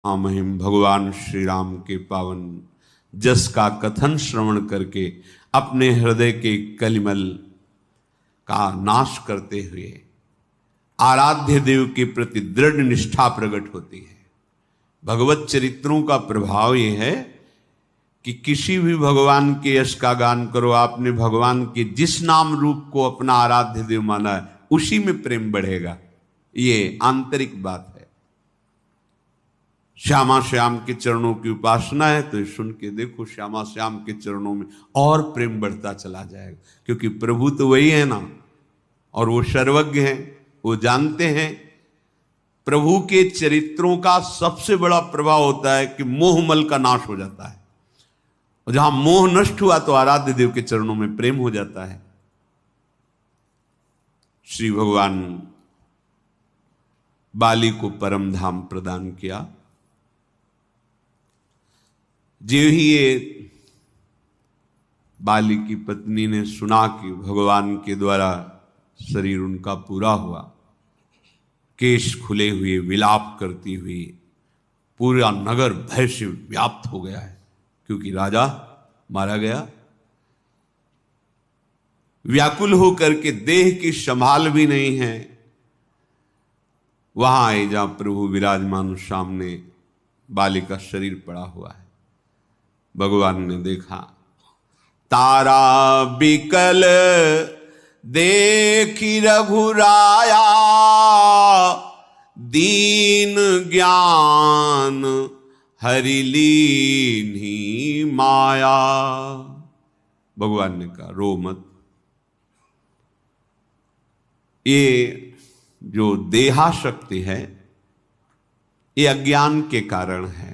महिम भगवान श्री राम के पावन जस का कथन श्रवण करके अपने हृदय के कलिमल का नाश करते हुए आराध्य देव के प्रति दृढ़ निष्ठा प्रकट होती है। भगवत चरित्रों का प्रभाव यह है कि किसी भी भगवान के यश का गान करो, आपने भगवान के जिस नाम रूप को अपना आराध्य देव माना है उसी में प्रेम बढ़ेगा। ये आंतरिक बात है। श्यामा श्याम के चरणों की उपासना है तो सुन के देखो, श्यामा श्याम के चरणों में और प्रेम बढ़ता चला जाएगा, क्योंकि प्रभु तो वही है ना, और वो सर्वज्ञ हैं, वो जानते हैं। प्रभु के चरित्रों का सबसे बड़ा प्रभाव होता है कि मोहमल का नाश हो जाता है, और जहां मोह नष्ट हुआ तो आराध्य देव के चरणों में प्रेम हो जाता है। श्री भगवान बाली को परम धाम प्रदान किया। जो ही ये बाली की पत्नी ने सुना कि भगवान के द्वारा शरीर उनका पूरा हुआ, केश खुले हुए विलाप करती हुई पूरा नगर भय से व्याप्त हो गया है, क्योंकि राजा मारा गया। व्याकुल होकर के देह की संभाल भी नहीं है, वहां आए जहां प्रभु विराजमान, सामने बाली का शरीर पड़ा हुआ है। भगवान ने देखा, तारा बिकल देखी रघुराया, दीन ज्ञान हरि लीन्ही माया। भगवान ने कहा, रो मत। ये जो देहाशक्ति है ये अज्ञान के कारण है,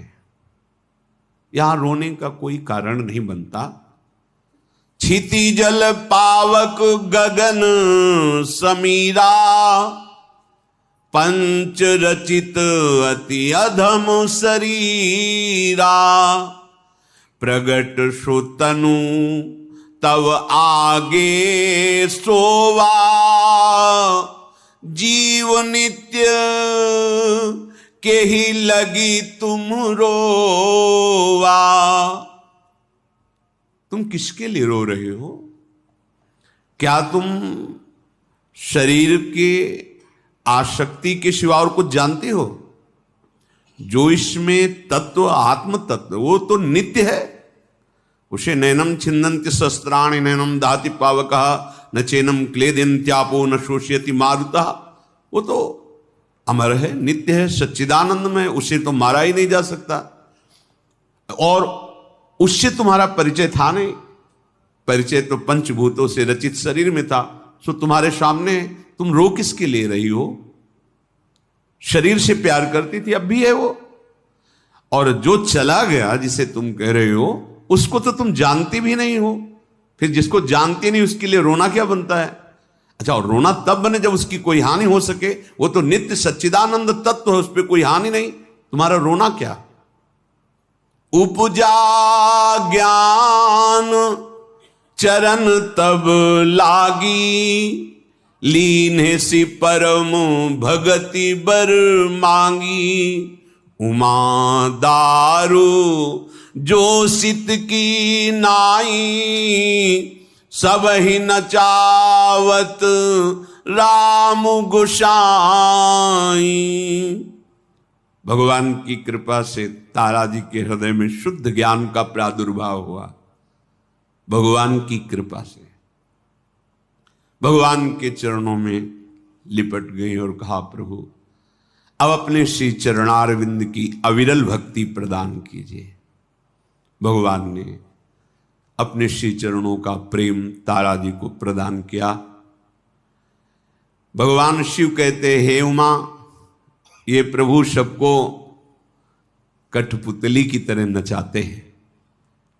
यहां रोने का कोई कारण नहीं बनता। क्षिति जल पावक गगन समीरा, पंच रचित अति अधम शरीरा। प्रगट सो तनु तव आगे सोवा, जीव नित्य के ही लगी तुम रोवा। तुम किसके लिए रो रहे हो? क्या तुम शरीर के आसक्ति के सिवा और कुछ जानते हो? जो इसमें तत्व आत्म तत्व वो तो नित्य है, उसे नैनम छिन्दन्ति शस्त्राणि नैनम दाति पावकः न चैनम क्लेदन्त्यापो न शोषयति मारुतः। वो तो अमर है, नित्य है, सच्चिदानंद में, उसे तो मारा ही नहीं जा सकता, और उससे तुम्हारा परिचय था नहीं। परिचय तो पंचभूतों से रचित शरीर में था। सो तुम्हारे सामने, तुम रो किसके ले रही हो? शरीर से प्यार करती थी, अब भी है वो, और जो चला गया जिसे तुम कह रहे हो उसको तो तुम जानती भी नहीं हो। फिर जिसको जानती नहीं उसके लिए रोना क्या बनता है? अच्छा, और रोना तब बने जब उसकी कोई हानि हो सके। वो तो नित्य सच्चिदानंद तत्व है, उस पर कोई हानि नहीं, तुम्हारा रोना क्या? उपजा ज्ञान चरण तब लागी, लीन्हे सी परम भगति बर मांगी। उमा दारू जो सित की नाई, सब ही नचावत राम गोसाई। भगवान की कृपा से तारा जी के हृदय में शुद्ध ज्ञान का प्रादुर्भाव हुआ। भगवान की कृपा से भगवान के चरणों में लिपट गई और कहा, प्रभु अब अपने श्री चरणारविंद की अविरल भक्ति प्रदान कीजिए। भगवान ने अपने श्री चरणों का प्रेम तारा जी को प्रदान किया। भगवान शिव कहते, हे उमा, ये प्रभु सबको कठपुतली की तरह नचाते हैं।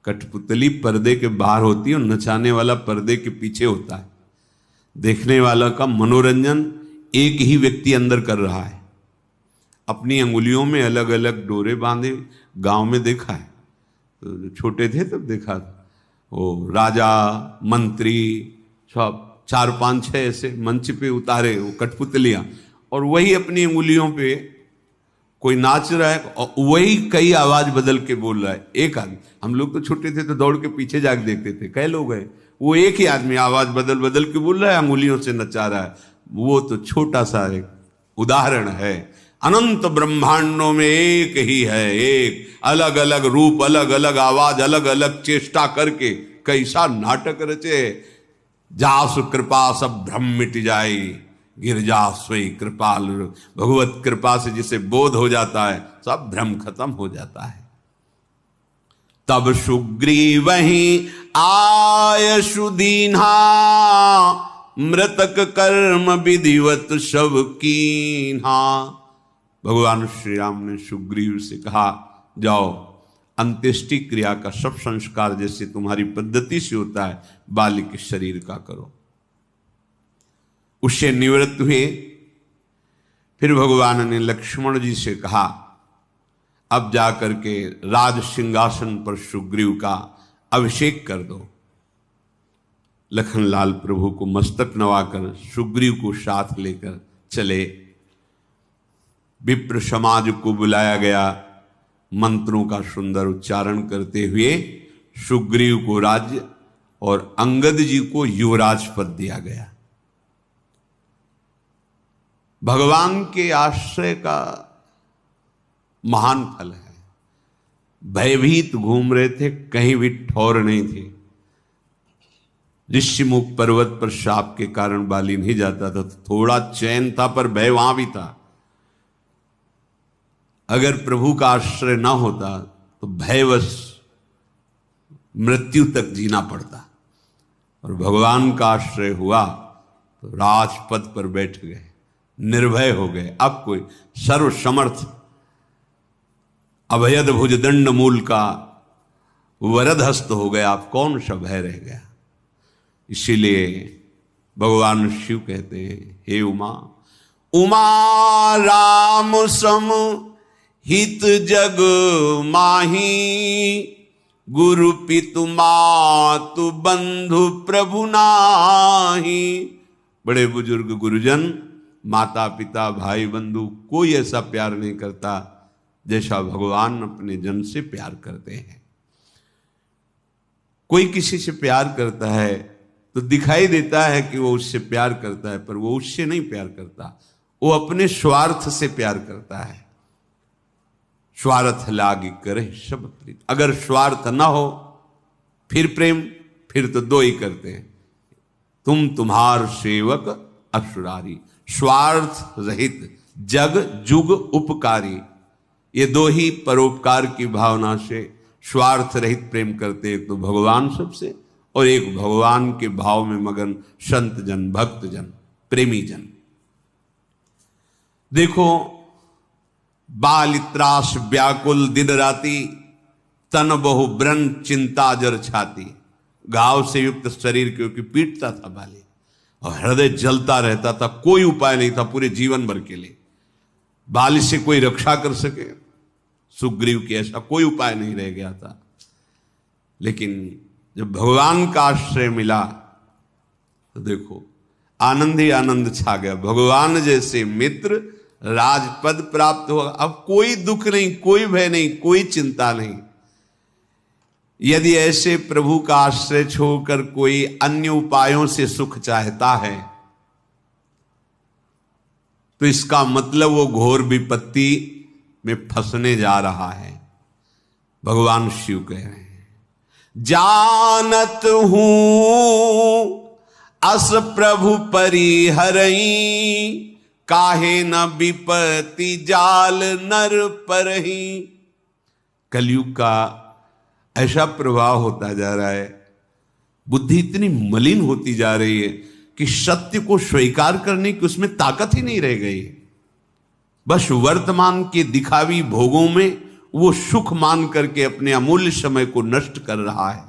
कठपुतली पर्दे के बाहर होती है और नचाने वाला पर्दे के पीछे होता है। देखने वाला का मनोरंजन एक ही व्यक्ति अंदर कर रहा है। अपनी अंगुलियों में अलग अलग डोरे बांधे गांव में देखा है, तो छोटे थे तब देखा था। वो राजा मंत्री सब 4-5-6 ऐसे मंच पे उतारे वो कठपुतलियां, और वही अपनी उंगलियों पे कोई नाच रहा है और वही कई आवाज बदल के बोल रहा है। एक आदमी, हम लोग तो छोटे थे तो दौड़ के पीछे जाके देखते थे, कई लोग हैं, वो एक ही आदमी आवाज बदल बदल के बोल रहा है, अंगुलियों से नचा रहा है। वो तो छोटा सा एक उदाहरण है। अनंत ब्रह्मांडों में एक ही है, एक अलग अलग रूप, अलग अलग आवाज, अलग अलग चेष्टा करके कैसा नाटक रचे। जासु कृपा सब भ्रम मिट जाए, गिरजा सोई कृपाल। भगवत कृपा से जिसे बोध हो जाता है सब भ्रम खत्म हो जाता है। तब सुग्रीव वहीं आयशु दीन्हा, मृतक कर्म विधिवत शव कीन्हा। भगवान श्री राम ने सुग्रीव से कहा, जाओ अंत्येष्टि क्रिया का सब संस्कार जैसे तुम्हारी पद्धति से होता है बाली के शरीर का करो। उससे निवृत्त हुए। फिर भगवान ने लक्ष्मण जी से कहा, अब जाकर के राज सिंहासन पर सुग्रीव का अभिषेक कर दो। लखनलाल प्रभु को मस्तक नवाकर सुग्रीव को साथ लेकर चले। विप्र समाज को बुलाया गया। मंत्रों का सुंदर उच्चारण करते हुए सुग्रीव को राज्य और अंगद जी को युवराज पद दिया गया। भगवान के आश्रय का महान फल है। भयभीत घूम रहे थे, कहीं भी ठौर नहीं थी। ऋषिमुख पर्वत पर शाप के कारण बाली नहीं जाता था, तो थोड़ा चैन था, पर भय वहां भी था। अगर प्रभु का आश्रय ना होता तो भयवश मृत्यु तक जीना पड़ता, और भगवान का आश्रय हुआ तो राजपद पर बैठ गए, निर्भय हो गए। अब कोई सर्वसमर्थ अभयद भुजदंड मूल का वरद हस्त हो गया, आप कौन सा भय रह गया। इसीलिए भगवान शिव कहते हैं, हे उमा, उमा राम सम हित जग माही, गुरु पितु मातु बंधु प्रभु नाही। बड़े बुजुर्ग गुरुजन, माता पिता भाई बंधु, कोई ऐसा प्यार नहीं करता जैसा भगवान अपने जन से प्यार करते हैं। कोई किसी से प्यार करता है तो दिखाई देता है कि वो उससे प्यार करता है, पर वो उससे नहीं प्यार करता, वो अपने स्वार्थ से प्यार करता है। स्वार्थ लागी करे सब प्रीत। अगर स्वार्थ ना हो फिर प्रेम, फिर तो दो ही करते हैं, तुम तुम्हार सेवक असुरारी। स्वार्थ रहित जग जुग उपकारी, ये दो ही परोपकार की भावना से स्वार्थ रहित प्रेम करते। एक तो भगवान सबसे, और एक भगवान के भाव में मगन संत जन, भक्त जन, प्रेमी जन। देखो, बाल त्रास व्याकुल दिन राती, तन बहु ब्रन चिंता जर छाती। घाव से युक्त शरीर क्योंकि पीटता था बाली, और हृदय जलता रहता था, कोई उपाय नहीं था पूरे जीवन भर के लिए बाली से कोई रक्षा कर सके। सुग्रीव की ऐसा कोई उपाय नहीं रह गया था। लेकिन जब भगवान का आश्रय मिला तो देखो, आनंद ही आनंद छा गया। भगवान जैसे मित्र, राजपद प्राप्त हुआ, अब कोई दुख नहीं, कोई भय नहीं, कोई चिंता नहीं। यदि ऐसे प्रभु का आश्रय छोड़कर कोई अन्य उपायों से सुख चाहता है तो इसका मतलब वो घोर विपत्ति में फंसने जा रहा है। भगवान शिव कह रहे हैं, जानत हूं अस प्रभु परिहरई, काहे न विपत्ति जाल नर परही। कलयुग का ऐसा प्रभाव होता जा रहा है, बुद्धि इतनी मलिन होती जा रही है कि सत्य को स्वीकार करने की उसमें ताकत ही नहीं रह गई। बस वर्तमान के दिखावी भोगों में वो सुख मान करके अपने अमूल्य समय को नष्ट कर रहा है।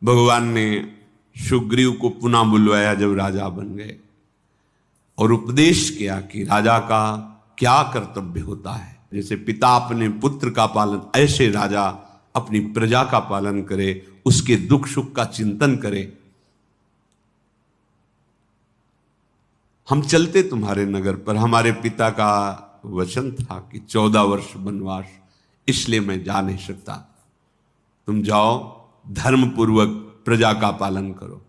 भगवान ने सुग्रीव को पुनः बुलवाया जब राजा बन गए, और उपदेश किया कि राजा का क्या कर्तव्य होता है। जैसे पिता अपने पुत्र का पालन, ऐसे राजा अपनी प्रजा का पालन करे, उसके दुख सुख का चिंतन करे। हम चलते तुम्हारे नगर पर, हमारे पिता का वचन था कि 14 वर्ष वनवास, इसलिए मैं जा नहीं सकता। तुम जाओ, धर्म पूर्वक प्रजा का पालन करो।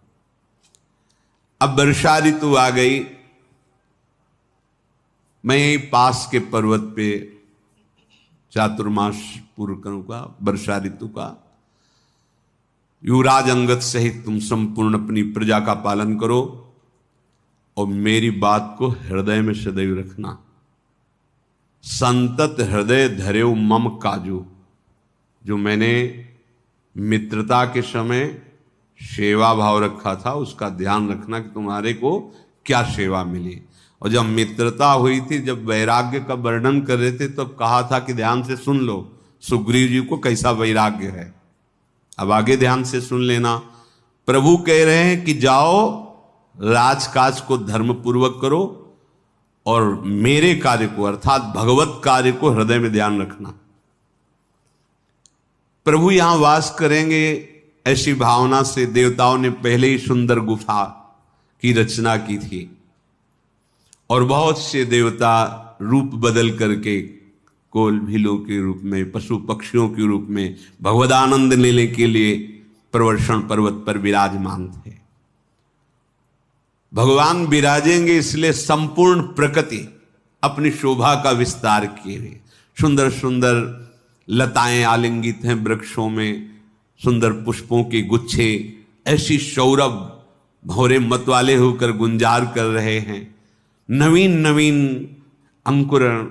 अब वर्षा ऋतु आ गई। मैं यही पास के पर्वत पे चातुर्मास पूर्ण करूंगा वर्षा ऋतु का। युवराज अंगद सहित तुम संपूर्ण अपनी प्रजा का पालन करो और मेरी बात को हृदय में सदैव रखना। संतत हृदय धरेव मम काजू, जो मैंने मित्रता के समय सेवा भाव रखा था उसका ध्यान रखना कि तुम्हारे को क्या सेवा मिली। और जब मित्रता हुई थी, जब वैराग्य का वर्णन कर रहे थे तो कहा था कि ध्यान से सुन लो सुग्रीव जी को कैसा वैराग्य है। अब आगे ध्यान से सुन लेना। प्रभु कह रहे हैं कि जाओ, राजकाज को धर्म पूर्वक करो और मेरे कार्य को अर्थात भगवत कार्य को हृदय में ध्यान रखना। प्रभु यहां वास करेंगे, ऐसी भावना से देवताओं ने पहले ही सुंदर गुफा की रचना की थी और बहुत से देवता रूप बदल करके कोल भीलों के रूप में, पशु पक्षियों के रूप में भगवदानंद लेने के लिए प्रवर्षण पर्वत पर विराजमान थे। भगवान विराजेंगे इसलिए संपूर्ण प्रकृति अपनी शोभा का विस्तार किए हुए, सुंदर सुंदर लताएं आलिंगित हैं वृक्षों में, सुंदर पुष्पों के गुच्छे ऐसी सौरभ भौरे मतवाले होकर गुंजार कर रहे हैं। नवीन नवीन अंकुरण,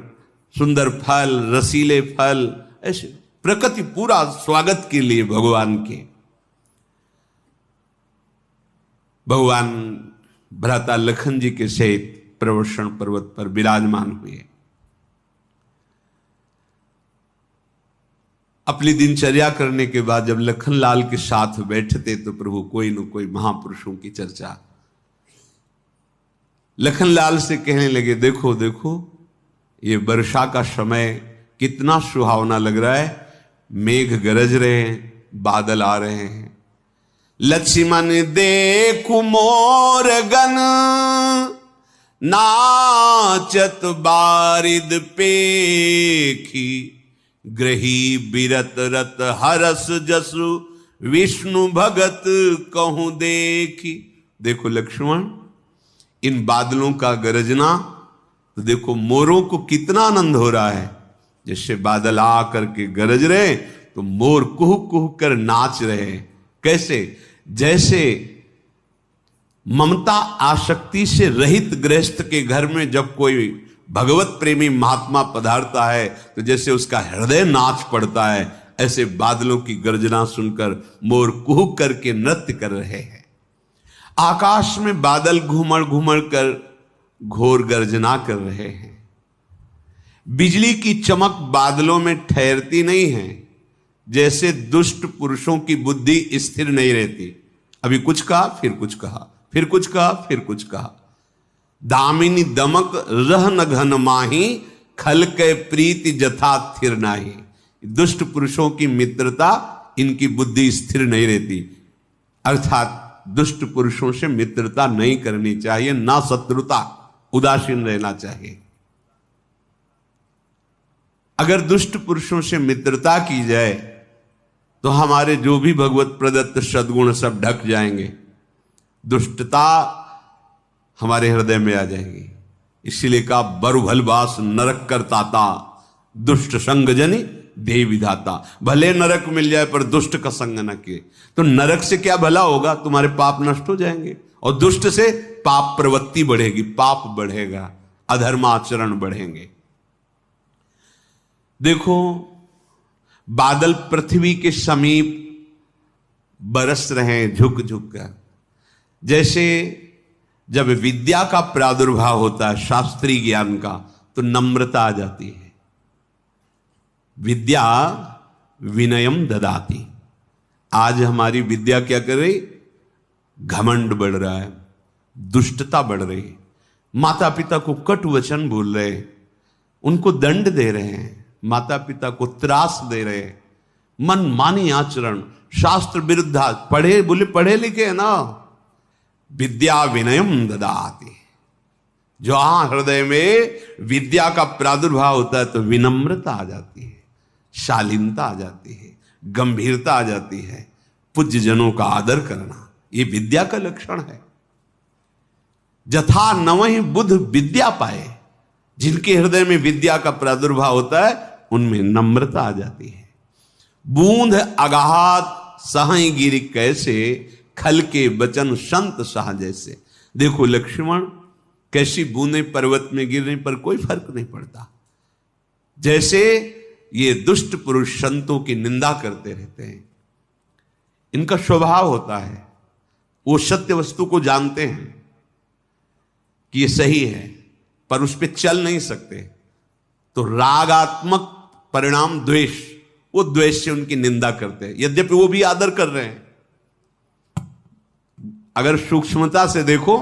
सुंदर फल, रसीले फल, ऐसे प्रकृति पूरा स्वागत के लिए भगवान के। भगवान भ्राता लखन जी के सहित प्रवर्षण पर्वत पर विराजमान हुए। अपनी दिनचर्या करने के बाद जब लखनलाल के साथ बैठते तो प्रभु कोई न कोई महापुरुषों की चर्चा। लखनलाल से कहने लगे, देखो देखो ये वर्षा का समय कितना सुहावना लग रहा है, मेघ गरज रहे हैं, बादल आ रहे हैं। लक्ष्मण देखु मोर गन, नाचत बारिद पेखी, ग्रही बिरत रत हरस जसु, विष्णु भगत कहूं देखी। देखो लक्ष्मण, इन बादलों का गरजना तो देखो मोरों को कितना आनंद हो रहा है। जैसे बादल आ करके गरज रहे तो मोर कुह कुह कर नाच रहे हैं। कैसे? जैसे ममता आसक्ति से रहित गृहस्थ के घर में जब कोई भगवत प्रेमी महात्मा पधारता है तो जैसे उसका हृदय नाच पड़ता है, ऐसे बादलों की गर्जना सुनकर मोर कुह करके नृत्य कर रहे हैं। आकाश में बादल घूमड़ घूमड़ कर घोर गर्जना कर रहे हैं। बिजली की चमक बादलों में ठहरती नहीं है। जैसे दुष्ट पुरुषों की बुद्धि स्थिर नहीं रहती, अभी कुछ कहा फिर कुछ कहा, फिर कुछ कहा फिर कुछ कहा। दामिनी दमक रह न घन माही, खल के प्रीति जथा थिर नाही। दुष्ट पुरुषों की मित्रता, इनकी बुद्धि स्थिर नहीं रहती। अर्थात दुष्ट पुरुषों से मित्रता नहीं करनी चाहिए, ना शत्रुता, उदासीन रहना चाहिए। अगर दुष्ट पुरुषों से मित्रता की जाए तो हमारे जो भी भगवत प्रदत्त सद्गुण सब ढक जाएंगे, दुष्टता हमारे हृदय में आ जाएगी। इसीलिए कहा बरुभलवास नरक करताता, दुष्ट संग जनि देह विधाता। भले नरक मिल जाए पर दुष्ट का संग न किए तो नरक से क्या भला होगा, तुम्हारे पाप नष्ट हो जाएंगे। और दुष्ट से पाप प्रवृत्ति बढ़ेगी, पाप बढ़ेगा, अधर्माचरण बढ़ेंगे। देखो बादल पृथ्वी के समीप बरस रहे हैं झुक झुक कर। जैसे जब विद्या का प्रादुर्भाव होता है, शास्त्रीय ज्ञान का, तो नम्रता आ जाती है। विद्या विनयम ददाती। आज हमारी विद्या क्या कर रही? घमंड बढ़ रहा है, दुष्टता बढ़ रही है। माता पिता को कटु वचन बोल रहे हैं, उनको दंड दे रहे हैं, माता पिता को त्रास दे रहे हैं, मनमानी आचरण, शास्त्र विरुद्धा। पढ़े लिखे है ना, विद्या विनयम ददाति। जहां हृदय में विद्या का प्रादुर्भाव होता है तो विनम्रता आ जाती है, शालीनता आ जाती है, गंभीरता आ जाती है, पूज्य जनों का आदर करना, ये विद्या का लक्षण है। जथा नवहि बुध विद्या पाए, जिनके हृदय में विद्या का प्रादुर्भाव होता है उनमें नम्रता आ जाती है। बूंद अगाध सहई गिरि कैसे, खल के बचन संत सहा जैसे। देखो लक्ष्मण, कैसी बूंदें पर्वत में गिरने पर कोई फर्क नहीं पड़ता, जैसे ये दुष्ट पुरुष संतों की निंदा करते रहते हैं। इनका स्वभाव होता है, वो सत्य वस्तु को जानते हैं कि ये सही है, पर उस पर चल नहीं सकते, तो रागात्मक परिणाम द्वेष, वो द्वेष से उनकी निंदा करते हैं, यद्यपि वो भी आदर कर रहे हैं। अगर सूक्ष्मता से देखो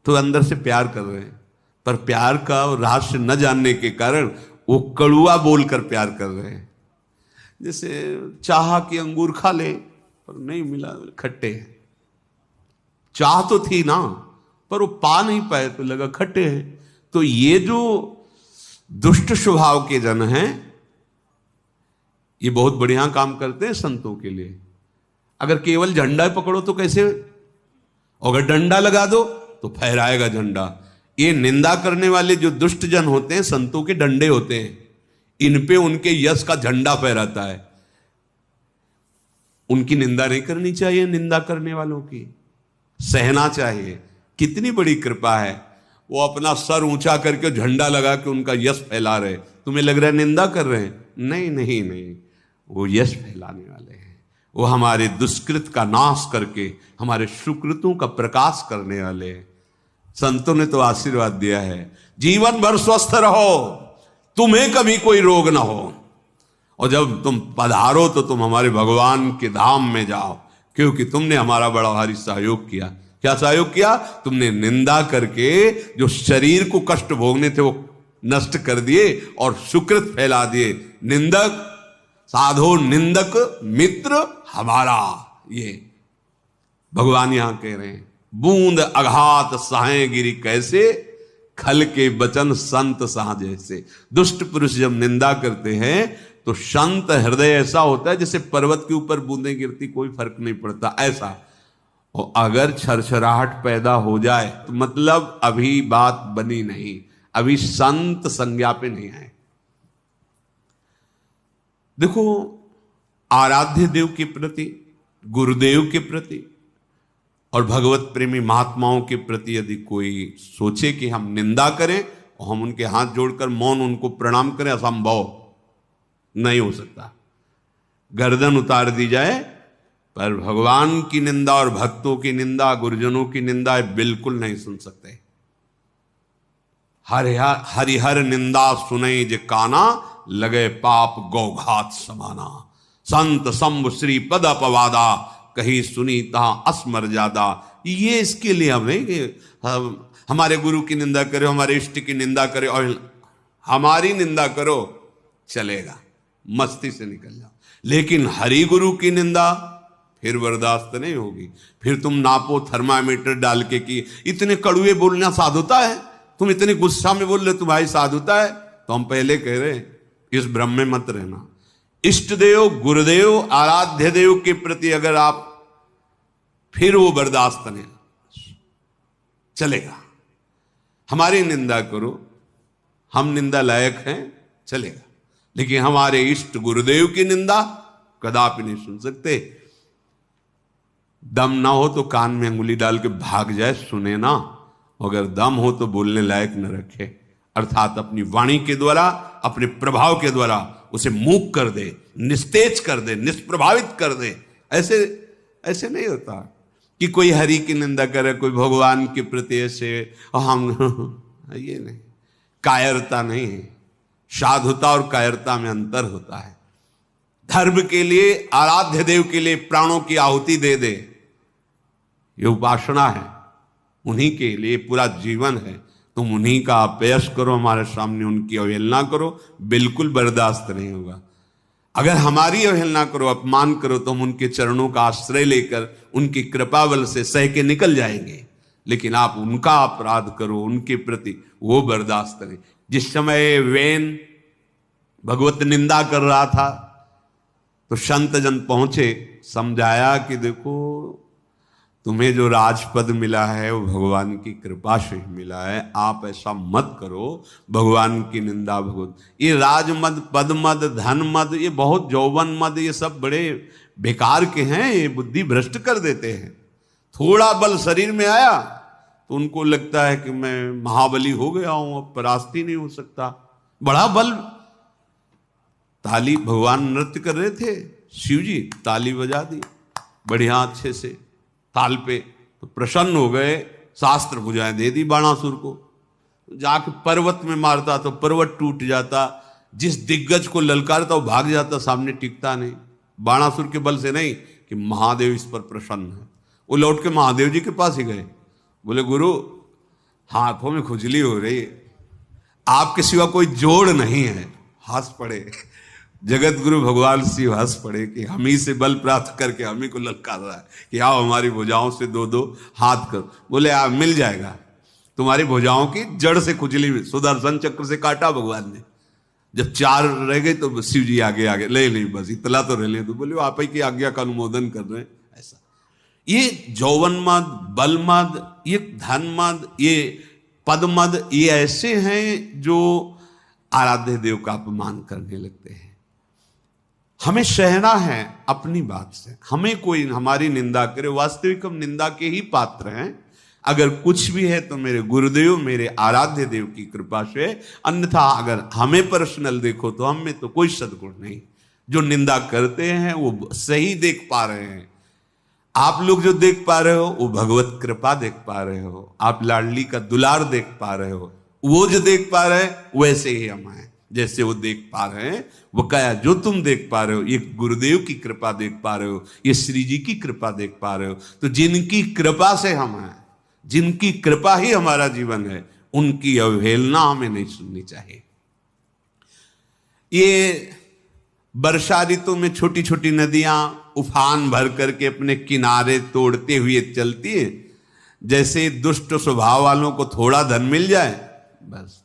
तो अंदर से प्यार कर रहे हैं, पर प्यार का रहस्य न जानने के कारण वो कड़ुआ बोलकर प्यार कर रहे हैं। जैसे चाहा कि अंगूर खा ले, पर नहीं मिला, खट्टे हैं। चाह तो थी ना, पर वो पा नहीं पाए तो लगा खट्टे हैं। तो ये जो दुष्ट स्वभाव के जन हैं, ये बहुत बढ़िया काम करते हैं संतों के लिए। अगर केवल झंडा पकड़ो तो कैसे, अगर डंडा लगा दो तो फहराएगा झंडा। ये निंदा करने वाले जो दुष्ट जन होते हैं, संतों के डंडे होते हैं, इन पे उनके यश का झंडा फहराता है। उनकी निंदा नहीं करनी चाहिए, निंदा करने वालों की सहना चाहिए। कितनी बड़ी कृपा है, वो अपना सर ऊंचा करके झंडा लगा के उनका यश फैला रहे। तुम्हें लग रहा है निंदा कर रहे हैं? नहीं नहीं नहीं, वो यश फैलाने वाले हैं। वो हमारे दुष्कृत का नाश करके हमारे सुकृतों का प्रकाश करने वाले हैं। संतों ने तो आशीर्वाद दिया है, जीवन भर स्वस्थ रहो, तुम्हें कभी कोई रोग ना हो, और जब तुम पधारो तो तुम हमारे भगवान के धाम में जाओ, क्योंकि तुमने हमारा बड़ा भारी सहयोग किया। क्या सहयोग किया? तुमने निंदा करके जो शरीर को कष्ट भोगने थे वो नष्ट कर दिए और सुकृत फैला दिए। निंदक साधो निंदक मित्र हमारा, ये भगवान यहां कह रहे हैं। बूंद अघात सहाय गिरी कैसे, खल के बचन संत सहा जैसे। दुष्ट पुरुष जब निंदा करते हैं तो शांत हृदय ऐसा होता है जैसे पर्वत के ऊपर बूंदें गिरती, कोई फर्क नहीं पड़ता, ऐसा। और अगर छरछराहट पैदा हो जाए तो मतलब अभी बात बनी नहीं, अभी संत संज्ञा पे नहीं आए। देखो, आराध्य देव के प्रति, गुरुदेव के प्रति और भगवत प्रेमी महात्माओं के प्रति यदि कोई सोचे कि हम निंदा करें और हम उनके हाथ जोड़कर मौन उनको प्रणाम करें, असंभव, नहीं हो सकता। गर्दन उतार दी जाए, पर भगवान की निंदा और भक्तों की निंदा, गुरुजनों की निंदा बिल्कुल नहीं सुन सकते। हरिहर निंदा सुनई जे काना, लगे पाप गौघात समाना। संत शंभु श्री पद अपवादा, कहीं सुनी तहां अस्मर ज्यादा। ये इसके लिए हम नहीं कि हमारे गुरु की निंदा करो, हमारे इष्ट की निंदा करो, और हमारी निंदा करो चलेगा, मस्ती से निकल जाओ। लेकिन हरि गुरु की निंदा फिर बर्दाश्त नहीं होगी। फिर तुम नापो थर्मामीटर डाल के कि इतने कड़ुए बोलना साधुता है, तुम इतने गुस्सा में बोल रहे तुम्हारी साधुता है। तो हम पहले कह रहे हैं इस भ्रम में मत रहना। इष्ट देव, गुरुदेव, आराध्य देव के प्रति अगर आप फिर वो बर्दाश्त नहीं चलेगा। हमारी निंदा करो, हम निंदा लायक हैं, चलेगा, लेकिन हमारे इष्ट गुरुदेव की निंदा कदापि नहीं सुन सकते। दम ना हो तो कान में अंगुली डाल के भाग जाए, सुने ना। अगर दम हो तो बोलने लायक न रखे, अर्थात अपनी वाणी के द्वारा, अपने प्रभाव के द्वारा उसे मूक कर दे, निस्तेज कर दे, निष्प्रभावित कर दे। ऐसे नहीं होता कि कोई हरि की निंदा करे, कोई भगवान के प्रति ऐसे हम ये नहीं, कायरता नहीं है। साधुता और कायरता में अंतर होता है। धर्म के लिए, आराध्य देव के लिए प्राणों की आहुति दे दे, ये उपासना है, उन्हीं के लिए पूरा जीवन है। तुम उन्हीं का अपयश करो, हमारे सामने उनकी अवहेलना करो, बिल्कुल बर्दाश्त नहीं होगा। अगर हमारी अवहेलना करो, अपमान करो, तो हम उनके चरणों का आश्रय लेकर उनकी कृपा बल से सह के निकल जाएंगे। लेकिन आप उनका अपराध करो, उनके प्रति वो बर्दाश्त नहीं। जिस समय वेन भगवत निंदा कर रहा था तो संत जन पहुंचे, समझाया कि देखो तुम्हें जो राजपद मिला है वो भगवान की कृपा से मिला है, आप ऐसा मत करो, भगवान की निंदा। भगवत ये राजमद, पदमद, धनमद, ये बहुत यौवन मद, ये सब बड़े बेकार के हैं, ये बुद्धि भ्रष्ट कर देते हैं। थोड़ा बल शरीर में आया तो उनको लगता है कि मैं महाबली हो गया हूं, अब परास्त ही नहीं हो सकता। बड़ा बल, ताली, भगवान नृत्य कर रहे थे, शिव जी ताली बजा दी बढ़िया अच्छे से ताल पे, तो प्रसन्न हो गए, शास्त्र भुजाएं दे दी बाणासुर को। जाके पर्वत में मारता तो पर्वत टूट जाता, जिस दिग्गज को ललकारता वो भाग जाता, सामने टिकता नहीं। बाणासुर के बल से नहीं कि महादेव इस पर प्रसन्न है। वो लौट के महादेव जी के पास ही गए, बोले गुरु हाथों में खुजली हो रही है, आपके सिवा कोई जोड़ नहीं है। हंस पड़े जगत गुरु भगवान शिव, हंस पड़े कि हम ही से बल प्राप्त करके हम ही को ललकार रहा है कि आओ हमारी भुजाओं से दो दो हाथ करो। बोले आप मिल जाएगा, तुम्हारी भुजाओं की जड़ से खुजली में। सुदर्शन चक्र से काटा भगवान ने, जब 4 रह गए तो शिव जी आगे आगे ले नहीं, बस इतना तो रह ले। तो बोले आप ही की आज्ञा का अनुमोदन कर रहे हैं। ऐसा ये यौवन मद, बल मद, ये धन मद, ये पद मद, ये ऐसे हैं जो आराध्य देव का अपमान करने लगते हैं। हमें सहना है अपनी बात से, हमें कोई हमारी निंदा करे, वास्तविक हम निंदा के ही पात्र हैं। अगर कुछ भी है तो मेरे गुरुदेव, मेरे आराध्य देव की कृपा से, अन्यथा अगर हमें पर्सनल देखो तो हम में तो कोई सद्गुण नहीं। जो निंदा करते हैं वो सही देख पा रहे हैं, आप लोग जो देख पा रहे हो वो भगवत कृपा देख पा रहे हो, आप लाडली का दुलार देख पा रहे हो। वो जो देख पा रहे हैं वैसे ही हम हैं, जैसे वो देख पा रहे हैं। वो क्या जो तुम देख पा रहे हो, ये गुरुदेव की कृपा देख पा रहे हो, ये श्री जी की कृपा देख पा रहे हो। तो जिनकी कृपा से हम हैं, जिनकी कृपा ही हमारा जीवन है, उनकी अवहेलना हमें नहीं सुननी चाहिए। ये वर्षा ऋतु में छोटी छोटी नदियां उफान भर करके अपने किनारे तोड़ते हुए चलती है। जैसे दुष्ट स्वभाव वालों को थोड़ा धन मिल जाए, बस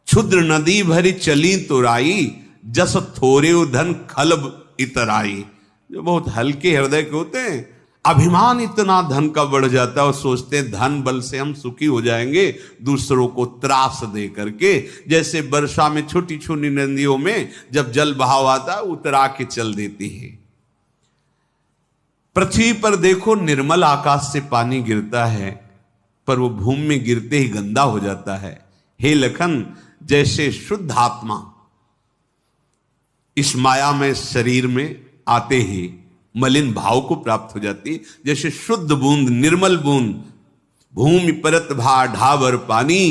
क्षुद्र नदी भरी चली तुराई, जस थोरे धन खलब इतराई। जो बहुत हल्के हृदय के होते हैं, अभिमान इतना धन का बढ़ जाता है, और सोचते हैं धन बल से हम सुखी हो जाएंगे, दूसरों को त्रास दे करके। जैसे वर्षा में छोटी छोटी नदियों में जब जल बहाव आता है, उतरा के चल देती है। पृथ्वी पर देखो निर्मल आकाश से पानी गिरता है, पर वो भूमि में गिरते ही गंदा हो जाता है। हे लखन, जैसे शुद्ध आत्मा इस माया में शरीर में आते ही मलिन भाव को प्राप्त हो जाती, जैसे शुद्ध बूंद, निर्मल बूंद, भूमि परत भा ढाबर पानी,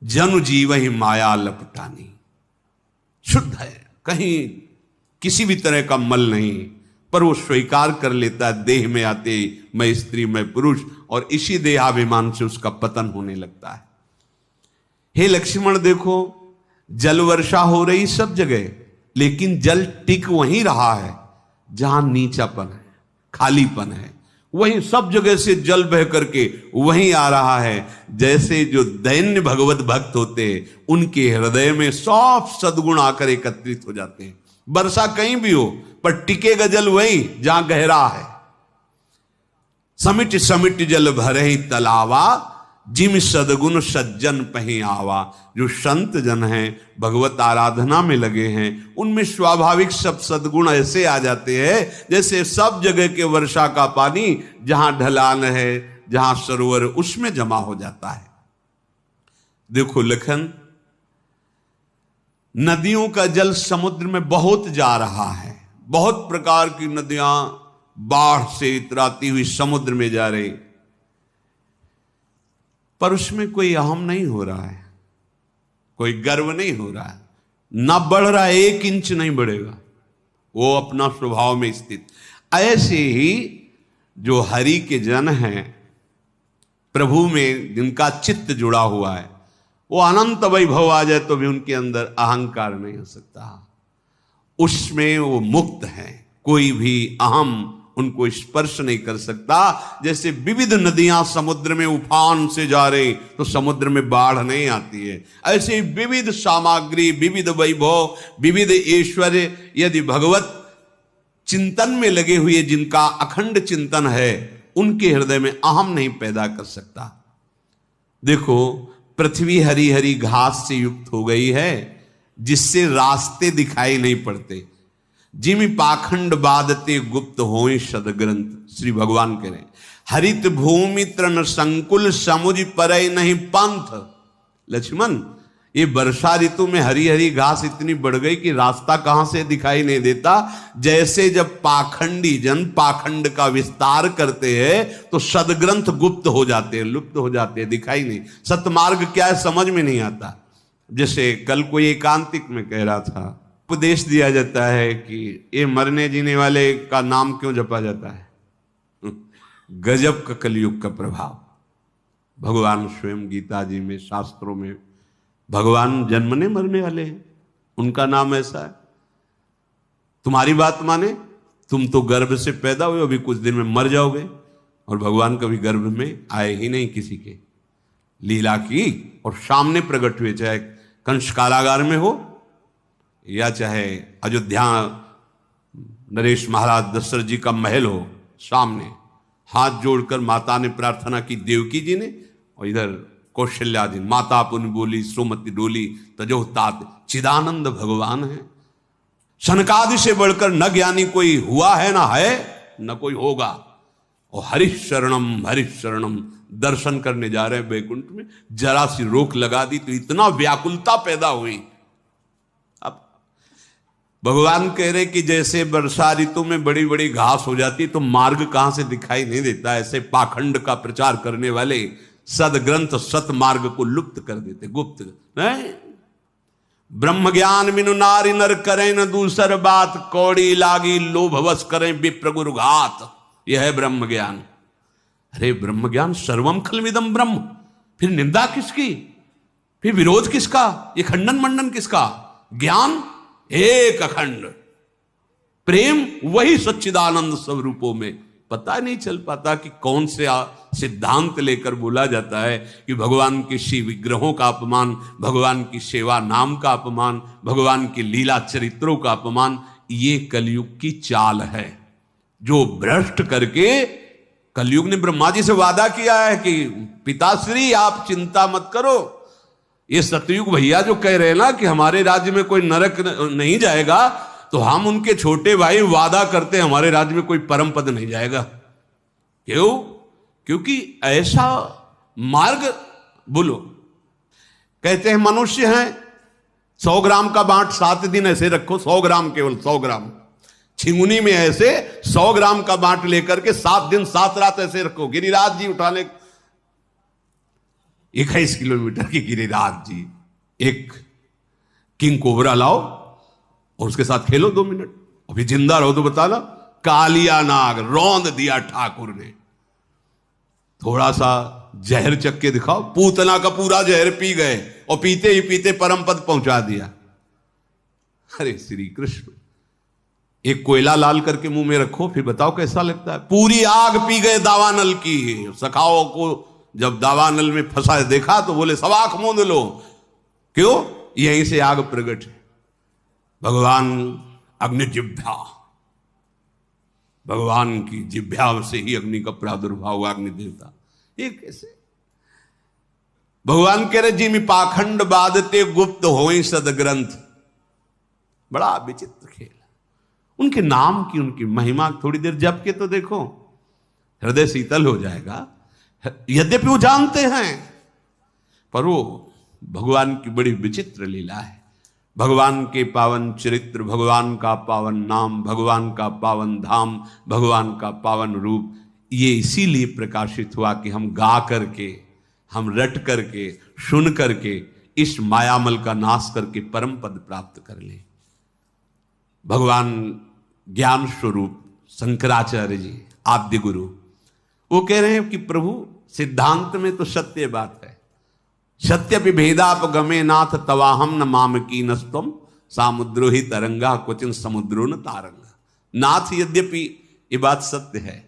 जनु जीव ही माया लपटानी। शुद्ध है, कहीं किसी भी तरह का मल नहीं, पर वो स्वीकार कर लेता है देह में आते मैं स्त्री मैं पुरुष, और इसी देहाभिमान से उसका पतन होने लगता है। हे लक्ष्मण देखो, जल वर्षा हो रही सब जगह, लेकिन जल टिक वहीं रहा है जहां नीचापन है, खालीपन है। वहीं सब जगह से जल बह करके वहीं आ रहा है। जैसे जो दैन्य भगवत भक्त होते हैं, उनके हृदय में सब सद्गुण आकर एकत्रित हो जाते हैं। वर्षा कहीं भी हो, पर टिकेगा जल वहीं जहां गहरा है। समिट समिट जल भरे ही तलावा, जिम सदगुण सज्जन पही आवा। जो संत जन हैं, भगवत आराधना में लगे हैं, उनमें स्वाभाविक सब सद्गुण ऐसे आ जाते हैं जैसे सब जगह के वर्षा का पानी जहां ढलान है, जहां सरोवर, उसमें जमा हो जाता है। देखो लखन, नदियों का जल समुद्र में बहुत जा रहा है, बहुत प्रकार की नदियां बाढ़ से इतराती हुई समुद्र में जा रही, पर उसमें कोई अहम नहीं हो रहा है, कोई गर्व नहीं हो रहा है, ना बढ़ रहा है, 1 इंच नहीं बढ़ेगा, वो अपना स्वभाव में स्थित। ऐसे ही जो हरि के जन हैं, प्रभु में जिनका चित्त जुड़ा हुआ है, वो अनंत वैभव आ जाए तो भी उनके अंदर अहंकार नहीं हो सकता, उसमें वो मुक्त है, कोई भी अहम उनको स्पर्श नहीं कर सकता। जैसे विविध नदियां समुद्र में उफान से जा रही तो समुद्र में बाढ़ नहीं आती है, ऐसे विविध सामग्री, विविध वैभव, विविध ऐश्वर्य यदि भगवत चिंतन में लगे हुए जिनका अखंड चिंतन है, उनके हृदय में अहम नहीं पैदा कर सकता। देखो, पृथ्वी हरी हरी घास से युक्त हो गई है, जिससे रास्ते दिखाई नहीं पड़ते। जिमि पाखंड बादते गुप्त होए सदग्रंथ, श्री भगवान कह रहे हैं, हरित भूमि तृण संकुल समुझ परय नहीं पंथ। लक्ष्मण, ये वर्षा ऋतु में हरी हरी घास इतनी बढ़ गई कि रास्ता कहां से दिखाई नहीं देता। जैसे जब पाखंडी जन पाखंड का विस्तार करते हैं तो सदग्रंथ गुप्त हो जाते हैं, लुप्त हो जाते हैं, दिखाई नहीं। सतमार्ग क्या है समझ में नहीं आता। जैसे कल कोई एकांतिक में कह रहा था, उपदेश दिया जाता है कि ये मरने जीने वाले का नाम क्यों जपा जाता है। गजब का कलयुग का प्रभाव। भगवान स्वयं गीता जी में, शास्त्रों में, भगवान जन्मने मरने वाले हैं, उनका नाम ऐसा है। तुम्हारी बात माने, तुम तो गर्भ से पैदा हुए, अभी कुछ दिन में मर जाओगे, और भगवान कभी गर्भ में आए ही नहीं किसी के। लीला की और सामने प्रकट हुए, चाहे कंस कारागार में हो या चाहे अयोध्या नरेश महाराज दशरथ जी का महल हो, सामने हाथ जोड़कर माता ने प्रार्थना की, देवकी जी ने, और इधर कौशल्या जी, माता पुन बोली सुमति डोली तजो तात, चिदानंद भगवान है। सनकादि से बढ़कर न ज्ञानी कोई हुआ है, ना है, न कोई होगा। और हरिश शरणम दर्शन करने जा रहे हैं बैकुंठ में, जरा सी रोक लगा दी तो इतना व्याकुलता पैदा हुई। अब भगवान कह रहे कि जैसे वर्षा ऋतु में बड़ी बड़ी घास हो जाती तो मार्ग कहां से दिखाई नहीं देता, ऐसे पाखंड का प्रचार करने वाले सदग्रंथ सतमार्ग को लुप्त कर देते, गुप्त नहीं। ब्रह्म ज्ञान बिनु नारी नर करें न दूसर बात, कौड़ी लागी लोभवश करें विप्र गुरु घात। यह है ब्रह्म ज्ञान। अरे ब्रह्म ज्ञान सर्वम खलमिदम ब्रह्म, फिर निंदा किसकी, फिर विरोध किसका, ये खंडन मंडन किसका। ज्ञान एक अखंड, प्रेम वही सच्चिदानंद स्वरूपों में। पता नहीं चल पाता कि कौन से सिद्धांत लेकर बोला जाता है कि भगवान के शिव विग्रहों का अपमान, भगवान की सेवा नाम का अपमान, भगवान की लीला चरित्रों का अपमान। ये कलयुग की चाल है जो भ्रष्ट करके, कलयुग ने ब्रह्मा जी से वादा किया है कि पिताश्री आप चिंता मत करो, ये सतयुग भैया जो कह रहे हैं ना कि हमारे राज्य में कोई नरक नहीं जाएगा, तो हम उनके छोटे भाई वादा करते हैं हमारे राज्य में कोई परम पद नहीं जाएगा। क्यों? क्योंकि ऐसा मार्ग, बोलो, कहते हैं मनुष्य हैं 100 ग्राम का बांट 7 दिन ऐसे रखो, 100 ग्राम, केवल 100 ग्राम छिंगुनी में ऐसे 100 ग्राम का बांट लेकर के 7 दिन 7 रात ऐसे रखो। गिरिराज जी उठा ले, 21 किलोमीटर की गिरिराज जी, एक किंग कोबरा लाओ और उसके साथ खेलो 2 मिनट, अभी जिंदा रहो तो बताना। कालिया नाग रौंद दिया ठाकुर ने, थोड़ा सा जहर चख के दिखाओ, पूतना का पूरा जहर पी गए और पीते ही पीते परम पद पहुंचा दिया। अरे श्री कृष्ण, एक कोयला लाल करके मुंह में रखो, फिर बताओ कैसा लगता है। पूरी आग पी गए दावानल की। सखाओं को जब दावानल में फंसा देखा तो बोले सब आंख मूंद लो। क्यों? यहीं से आग प्रकट है। भगवान अग्नि जिह्वा, भगवान की जिह्वा से ही अग्नि का प्रादुर्भाव हुआ, अग्नि देवता। ये कैसे? भगवान कह रहे जिमि पाखंड बादते गुप्त होई सदग्रंथ। बड़ा विचित्र खेल। उनके नाम की, उनकी महिमा थोड़ी देर जप के तो देखो, हृदय शीतल हो जाएगा। यद्यपि वो जानते हैं, पर वो भगवान की बड़ी विचित्र लीला है। भगवान के पावन चरित्र, भगवान का पावन नाम, भगवान का पावन धाम, भगवान का पावन रूप, ये इसीलिए प्रकाशित हुआ कि हम गा करके, हम रट करके, सुन करके इस मायामल का नाश करके परम पद प्राप्त कर लें। भगवान ज्ञान स्वरूप शंकराचार्य जी, आद्य गुरु, वो कह रहे हैं कि प्रभु सिद्धांत में तो सत्य बात है, सत्य विभेदापगमे नाथ तवाहम न माम की नस्तम सामुद्रो ही तरंगा क्वचिन समुद्रो न तारंगा। नाथ यद्यपि ये बात सत्य है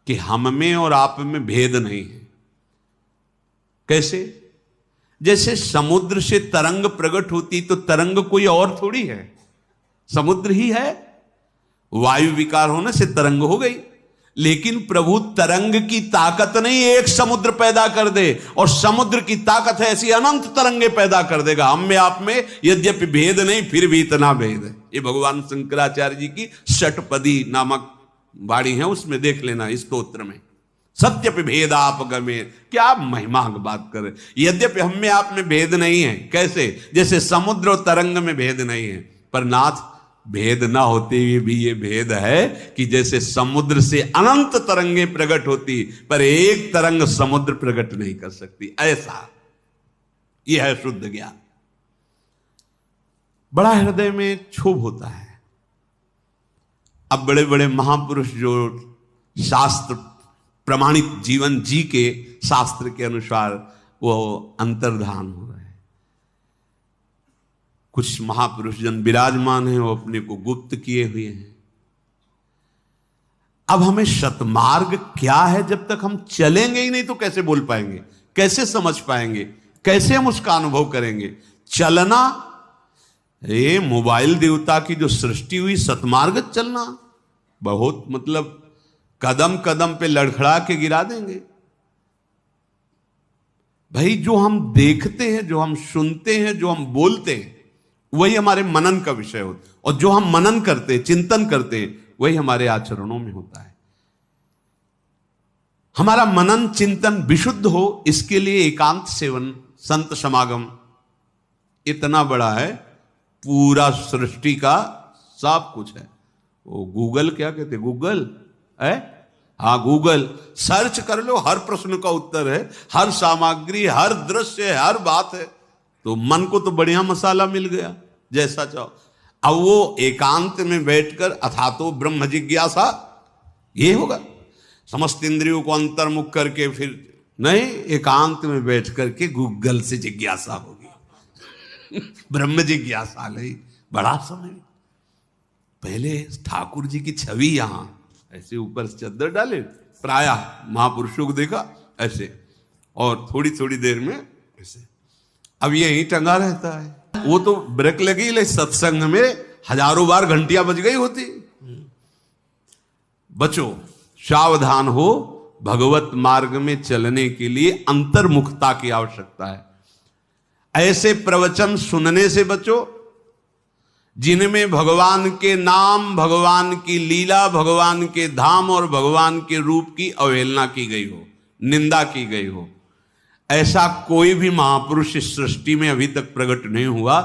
कि हम में और आप में भेद नहीं है। कैसे? जैसे समुद्र से तरंग प्रकट होती तो तरंग कोई और थोड़ी है, समुद्र ही है। वायु विकार होने से तरंग हो गई, लेकिन प्रभु तरंग की ताकत नहीं एक समुद्र पैदा कर दे, और समुद्र की ताकत है ऐसी अनंत तरंगे पैदा कर देगा। हम में आप में यद्यपि भेद नहीं, फिर भी इतना भेद है। ये भगवान शंकराचार्य जी की षटपदी नामक वाणी है, उसमें देख लेना इस स्तोत्र में। सत्य भेद आप गमे, क्या महिमा की बात करें। यद्यपि हम में आप में भेद नहीं है, कैसे? जैसे समुद्र और तरंग में भेद नहीं है, पर नाथ भेद ना होते हुए भी ये भेद है कि जैसे समुद्र से अनंत तरंगे प्रकट होती, पर एक तरंग समुद्र प्रकट नहीं कर सकती। ऐसा यह है शुद्ध ज्ञान। बड़ा हृदय में क्षोभ होता है। अब बड़े बड़े महापुरुष जो शास्त्र प्रमाणित जीवन जी के शास्त्र के अनुसार वो अंतर्धान हो रहे हैं। कुछ महापुरुष जन विराजमान हैं, वो अपने को गुप्त किए हुए हैं। अब हमें शतमार्ग क्या है, जब तक हम चलेंगे ही नहीं तो कैसे बोल पाएंगे, कैसे समझ पाएंगे, कैसे हम उसका अनुभव करेंगे? चलना, ये मोबाइल देवता की जो सृष्टि हुई, सतमार्ग चलना, बहुत मतलब कदम कदम पे लड़खड़ा के गिरा देंगे। भाई जो हम देखते हैं, जो हम सुनते हैं, जो हम बोलते हैं, वही हमारे मनन का विषय होता है, और जो हम मनन करते हैं, चिंतन करते हैं, वही हमारे आचरणों में होता है। हमारा मनन चिंतन विशुद्ध हो, इसके लिए एकांत सेवन, संत समागम इतना बड़ा है। पूरा सृष्टि का सब कुछ है। वो गूगल क्या कहते, गूगल है, हाँ गूगल, सर्च कर लो, हर प्रश्न का उत्तर है, हर सामग्री, हर दृश्य है, हर बात है। तो मन को तो बढ़िया मसाला मिल गया, जैसा चाहो। अब वो एकांत में बैठकर अथातो ब्रह्म जिज्ञासा, ये होगा। समस्त इंद्रियों को अंतर्मुख करके फिर नहीं, एकांत में बैठ करके गूगल से जिज्ञासा होगी ब्रह्म जिज्ञासा नहीं। बड़ा समय पहले ठाकुर जी की छवि यहां ऐसे ऊपर से चद्दर डाले, प्रायः महापुरुषों को देखा ऐसे, और थोड़ी थोड़ी देर में ऐसे। अब यही टंगा रहता है। वो तो ब्रेक लगी, ले सत्संग में हजारों बार घंटियां बज गई होती। बचो, सावधान हो। भगवत मार्ग में चलने के लिए अंतर्मुखता की आवश्यकता है। ऐसे प्रवचन सुनने से बचो जिनमें भगवान के नाम, भगवान की लीला, भगवान के धाम और भगवान के रूप की अवहेलना की गई हो, निंदा की गई हो। ऐसा कोई भी महापुरुष इस सृष्टि में अभी तक प्रकट नहीं हुआ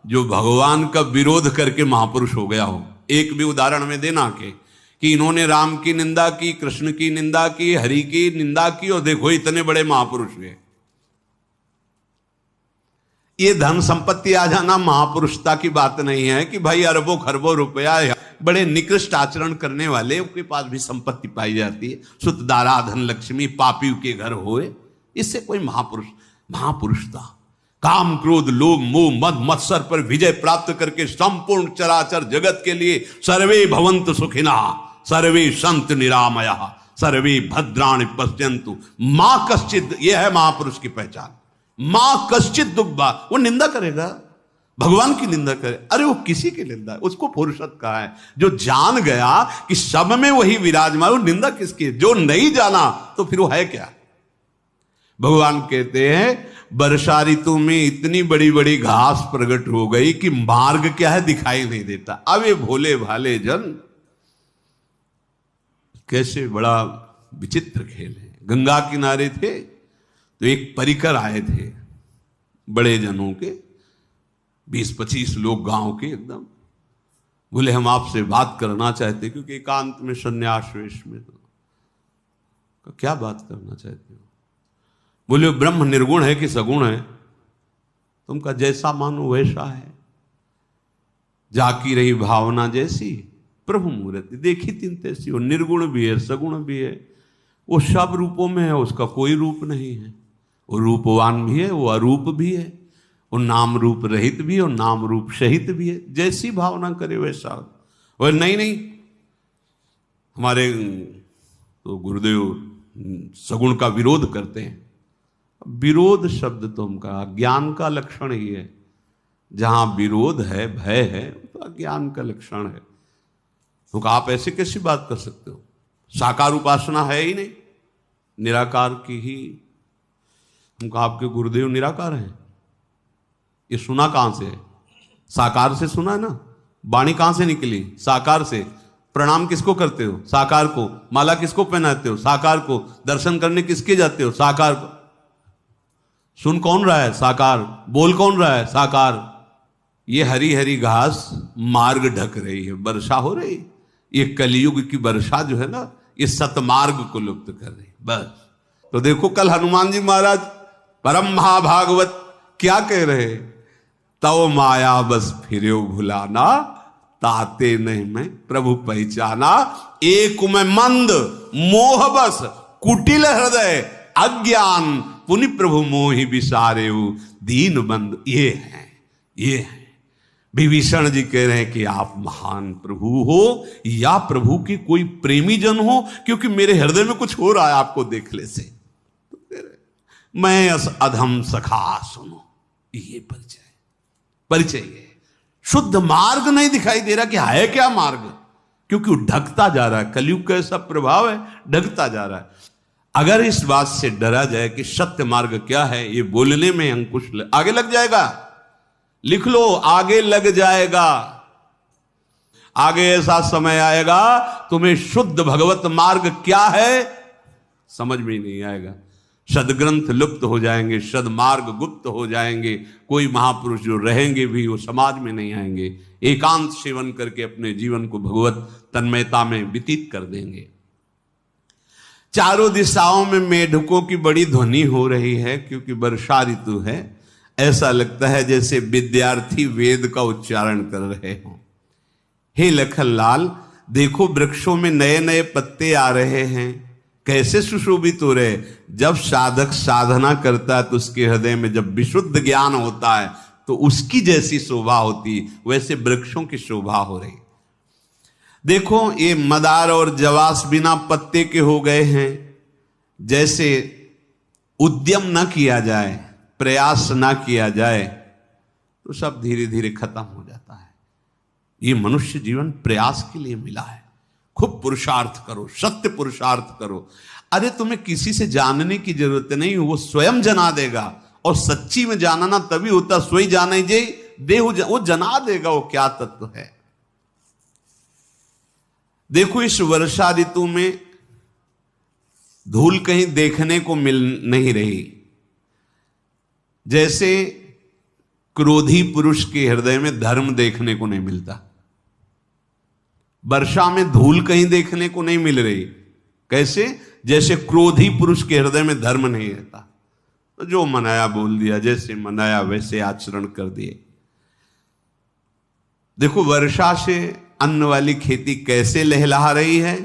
जो भगवान का विरोध करके महापुरुष हो गया हो। एक भी उदाहरण में देना कि इन्होंने राम की निंदा की, कृष्ण की निंदा की, हरि की निंदा की, और देखो इतने बड़े महापुरुष हुए। ये धन संपत्ति आ जाना महापुरुषता की बात नहीं है कि भाई अरबों खरबों रुपया, बड़े निकृष्ट आचरण करने वाले के पास भी संपत्ति पाई जाती है। सुत दारा धन लक्ष्मी पापी के घर होए, इससे कोई महापुरुषता, काम क्रोध लोभ मोह मद मत्सर पर विजय प्राप्त करके संपूर्ण चराचर जगत के लिए सर्वे भवन्तु सुखिनः, सर्वे सन्तु निरामयः, सर्वे भद्राणि पश्यन्तु मां कश्चित्। यह है महापुरुष की पहचान। मां कश्चित दुग्धा, वो निंदा करेगा, भगवान की निंदा करे, अरे वो किसी की निंदा, उसको पुरुषत्व कहा है। जो जान गया कि सब में वही विराजमान, वो निंदा किसकी? जो नहीं जाना तो फिर वो है क्या? भगवान कहते हैं वर्षा ऋतु में इतनी बड़ी बड़ी घास प्रकट हो गई कि मार्ग क्या है दिखाई नहीं देता। अब ये भोले भाले जन कैसे, बड़ा विचित्र खेल है। गंगा किनारे थे तो एक परिकर आए थे बड़े जनों के, 20-25 लोग गांव के, एकदम बोले हम आपसे बात करना चाहते, क्योंकि एकांत में सन्यास वेश में। तो क्या बात करना चाहते हो? बोले ब्रह्म निर्गुण है कि सगुण है? तुमका जैसा मानो वैसा है, जाकी रही भावना जैसी प्रभु मूर्ति देखी तीन तैसी। वो निर्गुण भी है, सगुण भी है, वो सब रूपों में है, उसका कोई रूप नहीं है। वो रूपवान भी है, वो अरूप भी है, वो नाम रूप रहित भी है और नाम रूप सहित भी है। जैसी भावना करे वैसा। और नहीं, हमारे तो गुरुदेव सगुण का विरोध करते हैं। विरोध शब्द तो हम कहा ज्ञान का लक्षण ही है। जहां विरोध है, भय है, तो अज्ञान का लक्षण है। तो आप ऐसे कैसी बात कर सकते हो? साकार उपासना है ही नहीं, निराकार की ही। उनका आपके गुरुदेव निराकार हैं। ये सुना कहां से है? साकार से सुना है ना। वाणी कहां से निकली? साकार से। प्रणाम किसको करते हो? साकार को। माला किसको पहनाते हो? साकार को। दर्शन करने किसके जाते हो? साकार को। सुन कौन रहा है? साकार। बोल कौन रहा है? साकार। ये हरी हरी घास मार्ग ढक रही है, वर्षा हो रही। ये कलयुग की वर्षा जो है ना, ये सतमार्ग को लुप्त कर रही बस। तो देखो कल हनुमान जी महाराज परम महाभागवत क्या कह रहे? तव माया बस फिरे भुलाना, ताते नहीं मैं प्रभु पहचाना। एक में मंद मोह बस, कुटिल हृदय अज्ञान, पुनि प्रभु मोहि विसारे दीन बंद। ये है। विभीषण जी कह रहे हैं कि आप महान प्रभु हो या प्रभु की कोई प्रेमी जन हो, क्योंकि मेरे हृदय में कुछ हो रहा है आपको देखने से। तो मैं अधम सखा सुनो, ये परिचय है। शुद्ध मार्ग नहीं दिखाई दे रहा कि है क्या मार्ग, क्योंकि वो ढकता जा रहा है। कलयुग का ऐसा प्रभाव है, ढकता जा रहा है। अगर इस बात से डरा जाए कि सत्य मार्ग क्या है, ये बोलने में अंकुश आगे लग जाएगा। लिख लो, आगे लग जाएगा। आगे ऐसा समय आएगा तुम्हें शुद्ध भगवत मार्ग क्या है समझ में ही नहीं आएगा। सदग्रंथ लुप्त हो जाएंगे, सदमार्ग गुप्त हो जाएंगे। कोई महापुरुष जो रहेंगे भी वो समाज में नहीं आएंगे। एकांत सेवन करके अपने जीवन को भगवत तन्मयता में व्यतीत कर देंगे। चारों दिशाओं में मेढकों की बड़ी ध्वनि हो रही है, क्योंकि वर्षा ऋतु है। ऐसा लगता है जैसे विद्यार्थी वेद का उच्चारण कर रहे हों। हे लखनलाल, देखो वृक्षों में नए नए पत्ते आ रहे हैं, कैसे सुशोभित हो रहे। जब साधक साधना करता है तो उसके हृदय में जब विशुद्ध ज्ञान होता है तो उसकी जैसी शोभा होती, वैसे वृक्षों की शोभा हो रही। देखो ये मदार और जवास बिना पत्ते के हो गए हैं। जैसे उद्यम न किया जाए, प्रयास ना किया जाए तो सब धीरे धीरे खत्म हो जाता है। ये मनुष्य जीवन प्रयास के लिए मिला है। खूब पुरुषार्थ करो, सत्य पुरुषार्थ करो। अरे तुम्हें किसी से जानने की जरूरत नहीं, वो स्वयं जना देगा। और सच्ची में जानना तभी होता, स्वयं जाने जे देह वो जना देगा वो क्या तत्व है। देखो इस वर्षा ऋतु में धूल कहीं देखने को मिल नहीं रही। जैसे क्रोधी पुरुष के हृदय में धर्म देखने को नहीं मिलता, वर्षा में धूल कहीं देखने को नहीं मिल रही। कैसे? जैसे क्रोधी पुरुष के हृदय में धर्म नहीं रहता। तो जो मनाया बोल दिया, जैसे मनाया वैसे आचरण कर दिए। देखो वर्षा से अन्न वाली खेती कैसे लहलहा रही है।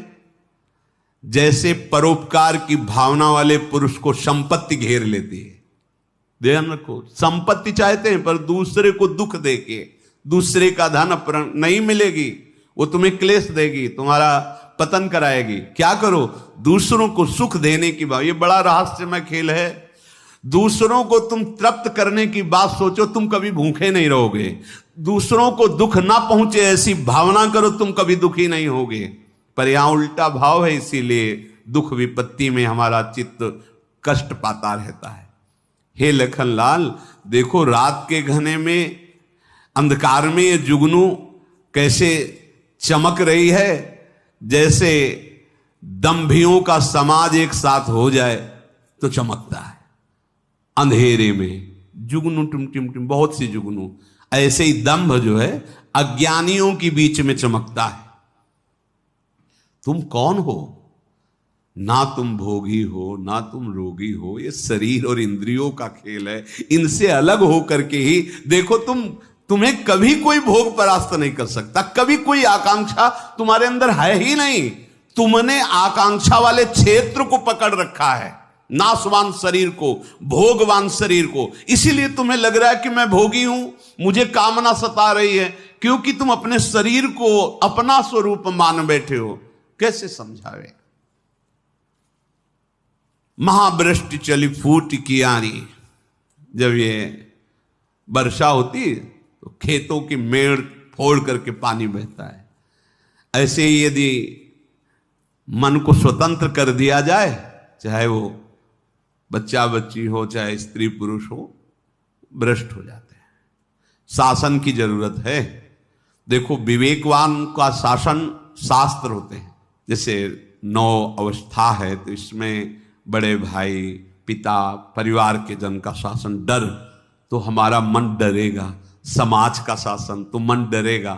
जैसे परोपकार की भावना वाले पुरुष को संपत्ति घेर लेती है। ध्यान रखो, संपत्ति चाहते हैं पर दूसरे को दुख देके, दूसरे का धन नहीं मिलेगी, वो तुम्हें क्लेश देगी, तुम्हारा पतन कराएगी। क्या करो? दूसरों को सुख देने की बात। ये बड़ा रहस्यमय खेल है। दूसरों को तुम तृप्त करने की बात सोचो, तुम कभी भूखे नहीं रहोगे। दूसरों को दुख ना पहुंचे ऐसी भावना करो, तुम कभी दुखी नहीं होगे। पर यहां उल्टा भाव है, इसीलिए दुख विपत्ति में हमारा चित्त कष्ट पाता रहता है। हे लखनलाल, देखो रात के घने में, अंधकार में ये जुगनू कैसे चमक रही है। जैसे दंभियों का समाज एक साथ हो जाए तो चमकता है। अंधेरे में जुगनू टिम टिम टिम, बहुत सी जुगनू। ऐसे ही दंभ जो है अज्ञानियों के बीच में चमकता है। तुम कौन हो? ना तुम भोगी हो, ना तुम रोगी हो। ये शरीर और इंद्रियों का खेल है। इनसे अलग हो करके ही देखो, तुम्हें कभी कोई भोग परास्त नहीं कर सकता। कभी कोई आकांक्षा तुम्हारे अंदर है ही नहीं। तुमने आकांक्षा वाले क्षेत्र को पकड़ रखा है, नाशवान शरीर को, भोगवान शरीर को। इसीलिए तुम्हें लग रहा है कि मैं भोगी हूं, मुझे कामना सता रही है, क्योंकि तुम अपने शरीर को अपना स्वरूप मान बैठे हो। कैसे समझावे। महावृष्टि चली फूट कियारी, जब ये वर्षा होती तो खेतों की मेड़ फोड़ करके पानी बहता है। ऐसे ही यदि मन को स्वतंत्र कर दिया जाए, चाहे वो बच्चा बच्ची हो चाहे स्त्री पुरुष हो, भ्रष्ट हो जाते हैं। शासन की जरूरत है। देखो विवेकवान का शासन शास्त्र होते हैं। जैसे 9 अवस्था है तो इसमें बड़े भाई, पिता, परिवार के जन का शासन, डर तो हमारा मन डरेगा, समाज का शासन तो मन डरेगा,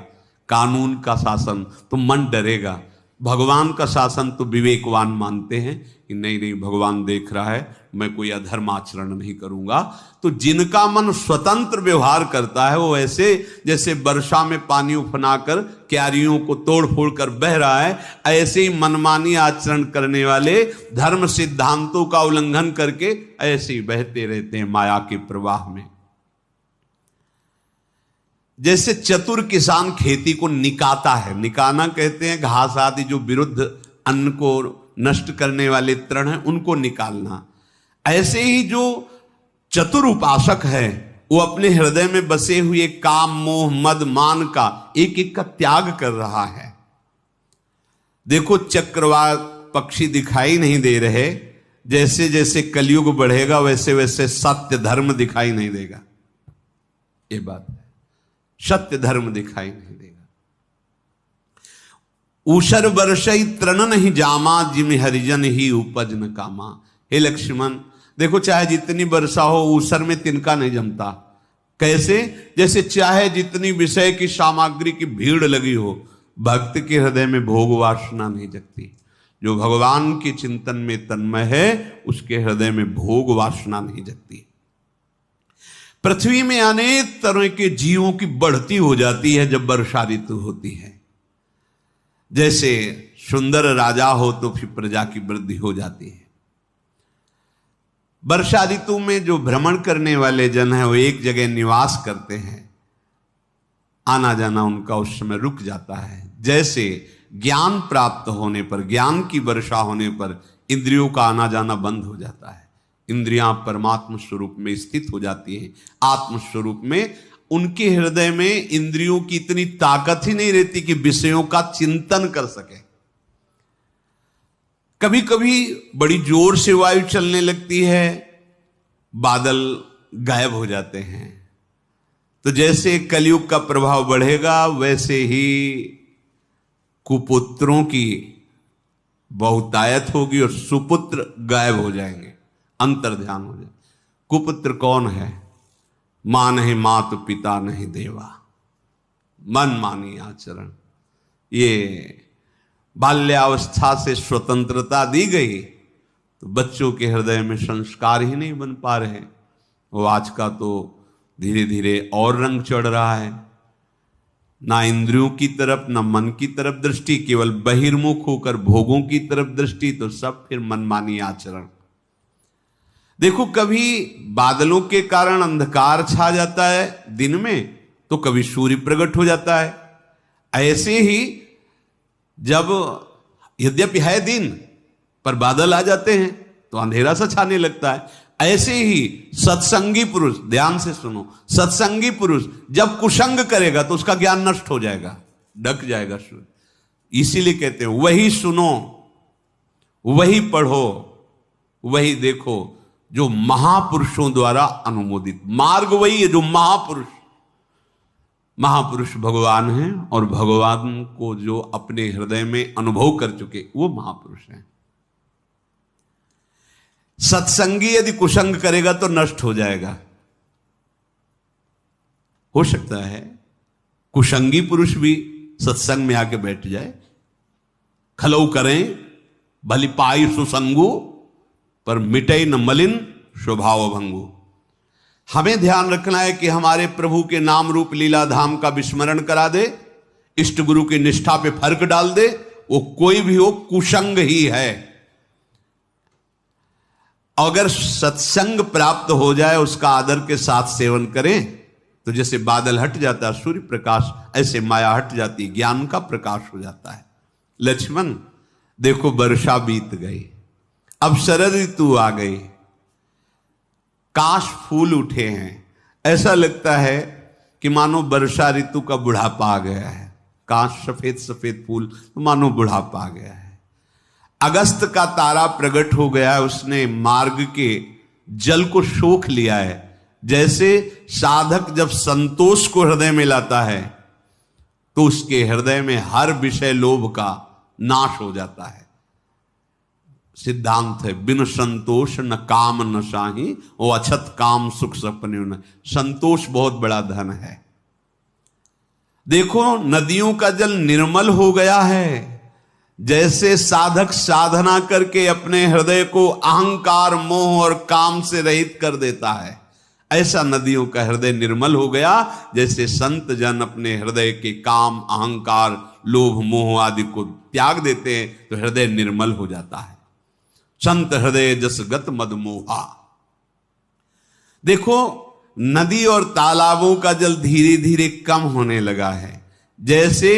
कानून का शासन तो मन डरेगा, भगवान का शासन तो विवेकवान मानते हैं कि नहीं नहीं भगवान देख रहा है, मैं कोई अधर्म आचरण नहीं करूंगा। तो जिनका मन स्वतंत्र व्यवहार करता है वो ऐसे जैसे वर्षा में पानी उफनाकर क्यारियों को तोड़ फोड़ कर बह रहा है, ऐसे ही मनमानी आचरण करने वाले धर्म सिद्धांतों का उल्लंघन करके ऐसे ही बहते रहते हैं माया के प्रवाह में। जैसे चतुर किसान खेती को निकाता है, निकाना कहते हैं घास आदि जो विरुद्ध अन्न को नष्ट करने वाले तृण हैं उनको निकालना। ऐसे ही जो चतुर उपासक है वो अपने हृदय में बसे हुए काम, मोह, मद, मान का एक एक का त्याग कर रहा है। देखो चक्रवात पक्षी दिखाई नहीं दे रहे, जैसे जैसे कलयुग बढ़ेगा वैसे वैसे सत्य धर्म दिखाई नहीं देगा। ये बात है, सत्य धर्म दिखाई नहीं देगा। ऊषर वर्षई तृण नहीं जामा, जिम हरिजन ही उपज न कामा। हे लक्ष्मण देखो, चाहे जितनी वर्षा हो ऊषर में तिनका नहीं जमता। कैसे? जैसे चाहे जितनी विषय की सामग्री की भीड़ लगी हो, भक्त के हृदय में भोग वासना नहीं जगती। जो भगवान के चिंतन में तन्मय है उसके हृदय में भोग वासना नहीं जगती। पृथ्वी में अनेक तरह के जीवों की बढ़ती हो जाती है जब वर्षा ऋतु होती है। जैसे सुंदर राजा हो तो फिर प्रजा की वृद्धि हो जाती है। वर्षा ऋतु में जो भ्रमण करने वाले जन हैं वो एक जगह निवास करते हैं, आना जाना उनका उस समय रुक जाता है। जैसे ज्ञान प्राप्त होने पर, ज्ञान की वर्षा होने पर इंद्रियों का आना जाना बंद हो जाता है। इंद्रियां परमात्म स्वरूप में स्थित हो जाती हैं। आत्म स्वरूप में उनके हृदय में इंद्रियों की इतनी ताकत ही नहीं रहती कि विषयों का चिंतन कर सके। कभी कभी बड़ी जोर से वायु चलने लगती है, बादल गायब हो जाते हैं। तो जैसे कलयुग का प्रभाव बढ़ेगा वैसे ही कुपुत्रों की बहुतायत होगी और सुपुत्र गायब हो जाएंगे, अंतर ध्यान हो जाए। कुपुत्र कौन है? मां नहीं मात, पिता नहीं देवा, मन मानी आचरण। ये बाल्यावस्था से स्वतंत्रता दी गई तो बच्चों के हृदय में संस्कार ही नहीं बन पा रहे। वो आज का तो धीरे धीरे और रंग चढ़ रहा है। ना इंद्रियों की तरफ ना मन की तरफ दृष्टि, केवल बहिर्मुख होकर भोगों की तरफ दृष्टि, तो सब फिर मनमानी आचरण। देखो कभी बादलों के कारण अंधकार छा जाता है दिन में, तो कभी सूर्य प्रकट हो जाता है। ऐसे ही जब यद्यपि है दिन पर बादल आ जाते हैं तो अंधेरा सा छाने लगता है। ऐसे ही सत्संगी पुरुष, ध्यान से सुनो, सत्संगी पुरुष जब कुसंग करेगा तो उसका ज्ञान नष्ट हो जाएगा, ढक जाएगा सूर्य। इसीलिए कहते हैं वही सुनो, वही पढ़ो, वही देखो जो महापुरुषों द्वारा अनुमोदित मार्ग। वही है जो महापुरुष भगवान हैं, और भगवान को जो अपने हृदय में अनुभव कर चुके वो महापुरुष हैं। सत्संगी यदि कुसंग करेगा तो नष्ट हो जाएगा। हो सकता है कुसंगी पुरुष भी सत्संग में आके बैठ जाए। खलौ करें भली पाई सुसंगु, पर मिटे न मलिन स्वभाव भंगु। हमें ध्यान रखना है कि हमारे प्रभु के नाम रूप लीला धाम का विस्मरण करा दे, इष्ट गुरु की निष्ठा पे फर्क डाल दे। वो कोई भी हो कुसंग ही है। अगर सत्संग प्राप्त हो जाए, उसका आदर के साथ सेवन करें, तो जैसे बादल हट जाता है सूर्य प्रकाश, ऐसे माया हट जाती, ज्ञान का प्रकाश हो जाता है। लक्ष्मण देखो वर्षा बीत गई, अब शरद ऋतु आ गई, काश फूल उठे हैं। ऐसा लगता है कि मानो वर्षा ऋतु का बुढ़ापा आ गया है। काश सफेद सफेद फूल, तो मानो बुढ़ापा आ गया है। अगस्त का तारा प्रकट हो गया है, उसने मार्ग के जल को सोख लिया है। जैसे साधक जब संतोष को हृदय में लाता है तो उसके हृदय में हर विषय लोभ का नाश हो जाता है। सिद्धांत है, बिन संतोष न काम न साही, वो अछत काम सुख सपने न। संतोष बहुत बड़ा धन है। देखो नदियों का जल निर्मल हो गया है। जैसे साधक साधना करके अपने हृदय को अहंकार मोह और काम से रहित कर देता है, ऐसा नदियों का हृदय निर्मल हो गया। जैसे संत जन अपने हृदय के काम अहंकार लोभ मोह आदि को त्याग देते हैं तो हृदय निर्मल हो जाता है। संत हृदय जस गत मद मोहा। देखो नदी और तालाबों का जल धीरे धीरे कम होने लगा है। जैसे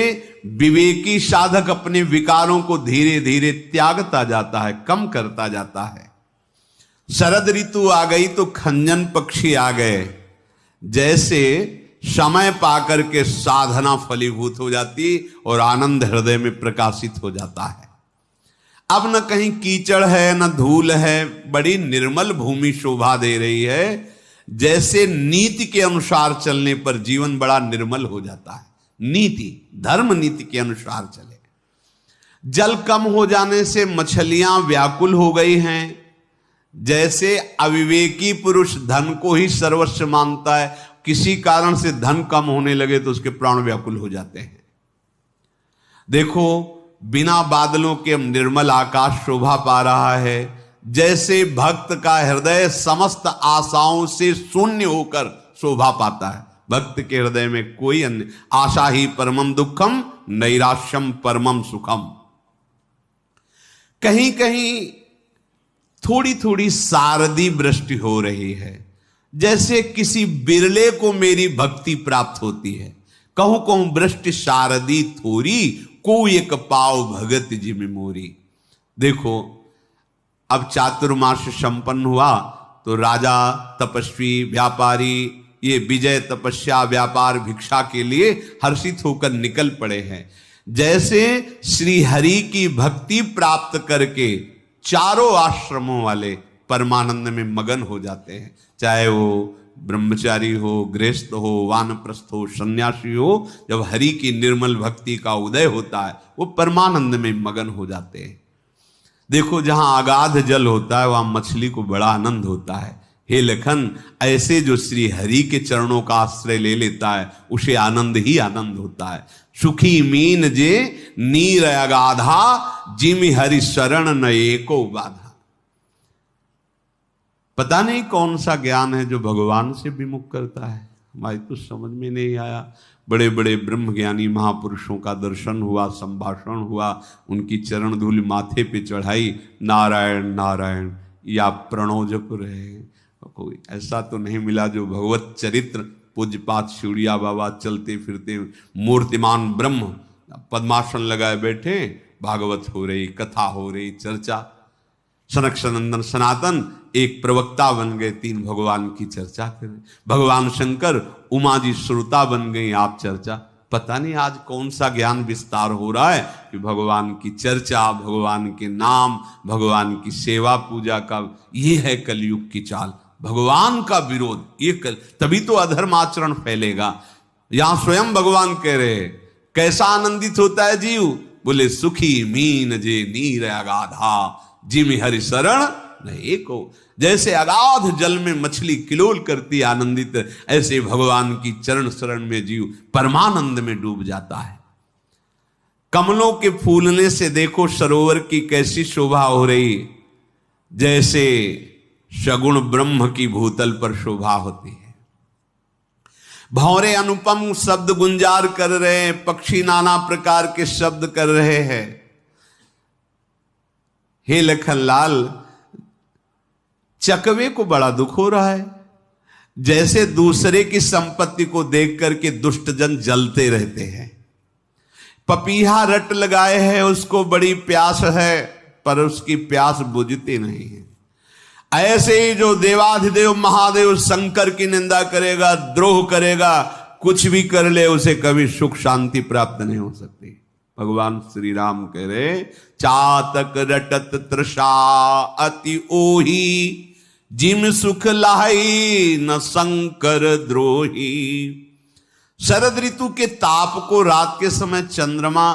विवेकी साधक अपने विकारों को धीरे धीरे त्यागता जाता है, कम करता जाता है। शरद ऋतु आ गई तो खंजन पक्षी आ गए। जैसे समय पाकर के साधना फलीभूत हो जाती और आनंद हृदय में प्रकाशित हो जाता है। अब न कहीं कीचड़ है न धूल है, बड़ी निर्मल भूमि शोभा दे रही है। जैसे नीति के अनुसार चलने पर जीवन बड़ा निर्मल हो जाता है। नीति धर्म नीति के अनुसार चले। जल कम हो जाने से मछलियां व्याकुल हो गई हैं। जैसे अविवेकी पुरुष धन को ही सर्वस्व मानता है, किसी कारण से धन कम होने लगे तो उसके प्राण व्याकुल हो जाते हैं। देखो बिना बादलों के निर्मल आकाश शोभा पा रहा है। जैसे भक्त का हृदय समस्त आशाओं से शून्य होकर शोभा पाता है। भक्त के हृदय में कोई अन्य आशा ही परमम दुखम नैराश्यम परमम सुखम। कहीं कहीं थोड़ी थोड़ी शारदी वृष्टि हो रही है। जैसे किसी बिरले को मेरी भक्ति प्राप्त होती है। कहूं कहूं वृष्टि शारदी थोरी, को एक पाव भगत जिमि मोरी। देखो अब चातुर्मास संपन्न हुआ तो राजा तपस्वी व्यापारी ये विजय तपस्या व्यापार भिक्षा के लिए हर्षित होकर निकल पड़े हैं। जैसे श्री हरि की भक्ति प्राप्त करके चारों आश्रमों वाले परमानंद में मगन हो जाते हैं। चाहे वो ब्रह्मचारी हो, गृहस्थ हो, वानप्रस्थ हो, सन्यासी हो, जब हरि की निर्मल भक्ति का उदय होता है वो परमानंद में मगन हो जाते हैं। देखो जहां अगाध जल होता है वहां मछली को बड़ा आनंद होता है। हे लखन, ऐसे जो श्री हरि के चरणों का आश्रय ले लेता है उसे आनंद ही आनंद होता है। सुखी मीन जे नीर अगाधा, जिमि हरि शरण न एको बाधा। पता नहीं कौन सा ज्ञान है जो भगवान से विमुख करता है, हमारी तो समझ में नहीं आया। बड़े बड़े ब्रह्मज्ञानी महापुरुषों का दर्शन हुआ, संभाषण हुआ, उनकी चरण धूल माथे पे चढ़ाई, नारायण नारायण या प्रणव जप रहे। कोई ऐसा तो नहीं मिला जो भगवत चरित्र पूज्यपात शिवड़िया बाबा चलते फिरते मूर्तिमान ब्रह्म पद्मासन लगाए बैठे, भागवत हो रही, कथा हो रही, चर्चा। सनक सनंदन सनातन एक प्रवक्ता बन गए, तीन भगवान की चर्चा करें। भगवान शंकर उमा जी श्रोता बन गई, आप चर्चा। पता नहीं आज कौन सा ज्ञान विस्तार हो रहा है कि भगवान की चर्चा, भगवान के नाम, भगवान की सेवा पूजा का। ये है कलयुग की चाल, भगवान का विरोध। ये तभी तो अधर्म आचरण फैलेगा। यहां स्वयं भगवान कह रहे कैसा आनंदित होता है जीव, बोले सुखी मीन जे नीर अगाधा, जिमि हरि शरण नहीं को। जैसे अगाध जल में मछली किलोल करती आनंदित, ऐसे भगवान की चरण शरण में जीव परमानंद में डूब जाता है। कमलों के फूलने से देखो सरोवर की कैसी शोभा हो रही। जैसे सगुण ब्रह्म की भूतल पर शोभा होती है। भौरे अनुपम शब्द गुंजार कर रहे हैं, पक्षी नाना प्रकार के शब्द कर रहे हैं। हे लखनलाल, चकवे को बड़ा दुख हो रहा है। जैसे दूसरे की संपत्ति को देख करके दुष्टजन जलते रहते हैं, पपीहा रट लगाए है, उसको बड़ी प्यास है पर उसकी प्यास बुझती नहीं है। ऐसे ही जो देवाधिदेव महादेव शंकर की निंदा करेगा, द्रोह करेगा, कुछ भी कर ले, उसे कभी सुख शांति प्राप्त नहीं हो सकती। भगवान श्री राम कह रहे, चातक रटत तृषा अति ओही, जिम सुख लाही न शंकर द्रोही। शरद ऋतु के ताप को रात के समय चंद्रमा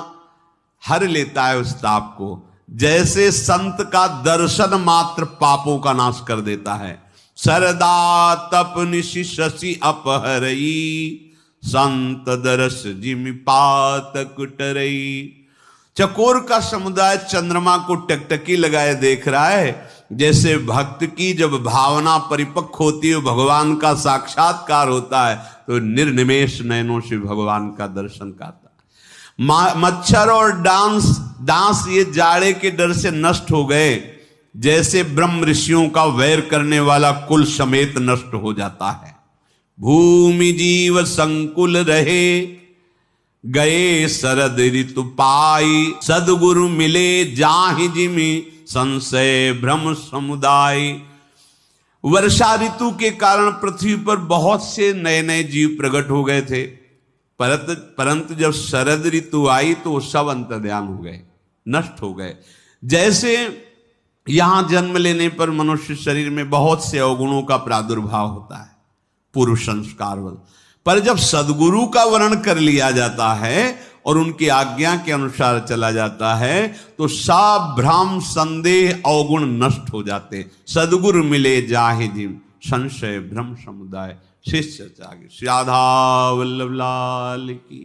हर लेता है, उस ताप को, जैसे संत का दर्शन मात्र पापों का नाश कर देता है। सरदा तप निशि शशि अपहरई, संत दरस जिमि पातक टरई। चकोर का समुदाय चंद्रमा को टकटकी लगाए देख रहा है। जैसे भक्त की जब भावना परिपक्व होती है, भगवान का साक्षात्कार होता है, तो निर्निमेष नयनों से भगवान का दर्शन करता है। मच्छर और डांस ये जाड़े के डर से नष्ट हो गए, जैसे ब्रह्म ऋषियों का वैर करने वाला कुल समेत नष्ट हो जाता है। भूमि जीव संकुल रहे, गए शरद ऋतु पाई, सदगुरु मिले जाहि जिमि संशय भ्रम समुदाय। वर्षा ऋतु के कारण पृथ्वी पर बहुत से नए नए जीव प्रकट हो गए थे, परंतु जब शरद ऋतु आई तो वो सब अंतर्ध्यान हो गए, नष्ट हो गए। जैसे यहां जन्म लेने पर मनुष्य शरीर में बहुत से अवगुणों का प्रादुर्भाव होता है, पूर्व संस्कार बल, पर जब सदगुरु का वर्ण कर लिया जाता है और उनकी आज्ञा के अनुसार चला जाता है, तो सब भ्रम संदेह अवगुण नष्ट हो जाते। सदगुरु मिले जाहि जिम संशय भ्रम समुदाय। शिष्य त्यागी। श्री राधा वल्लभ लाल की।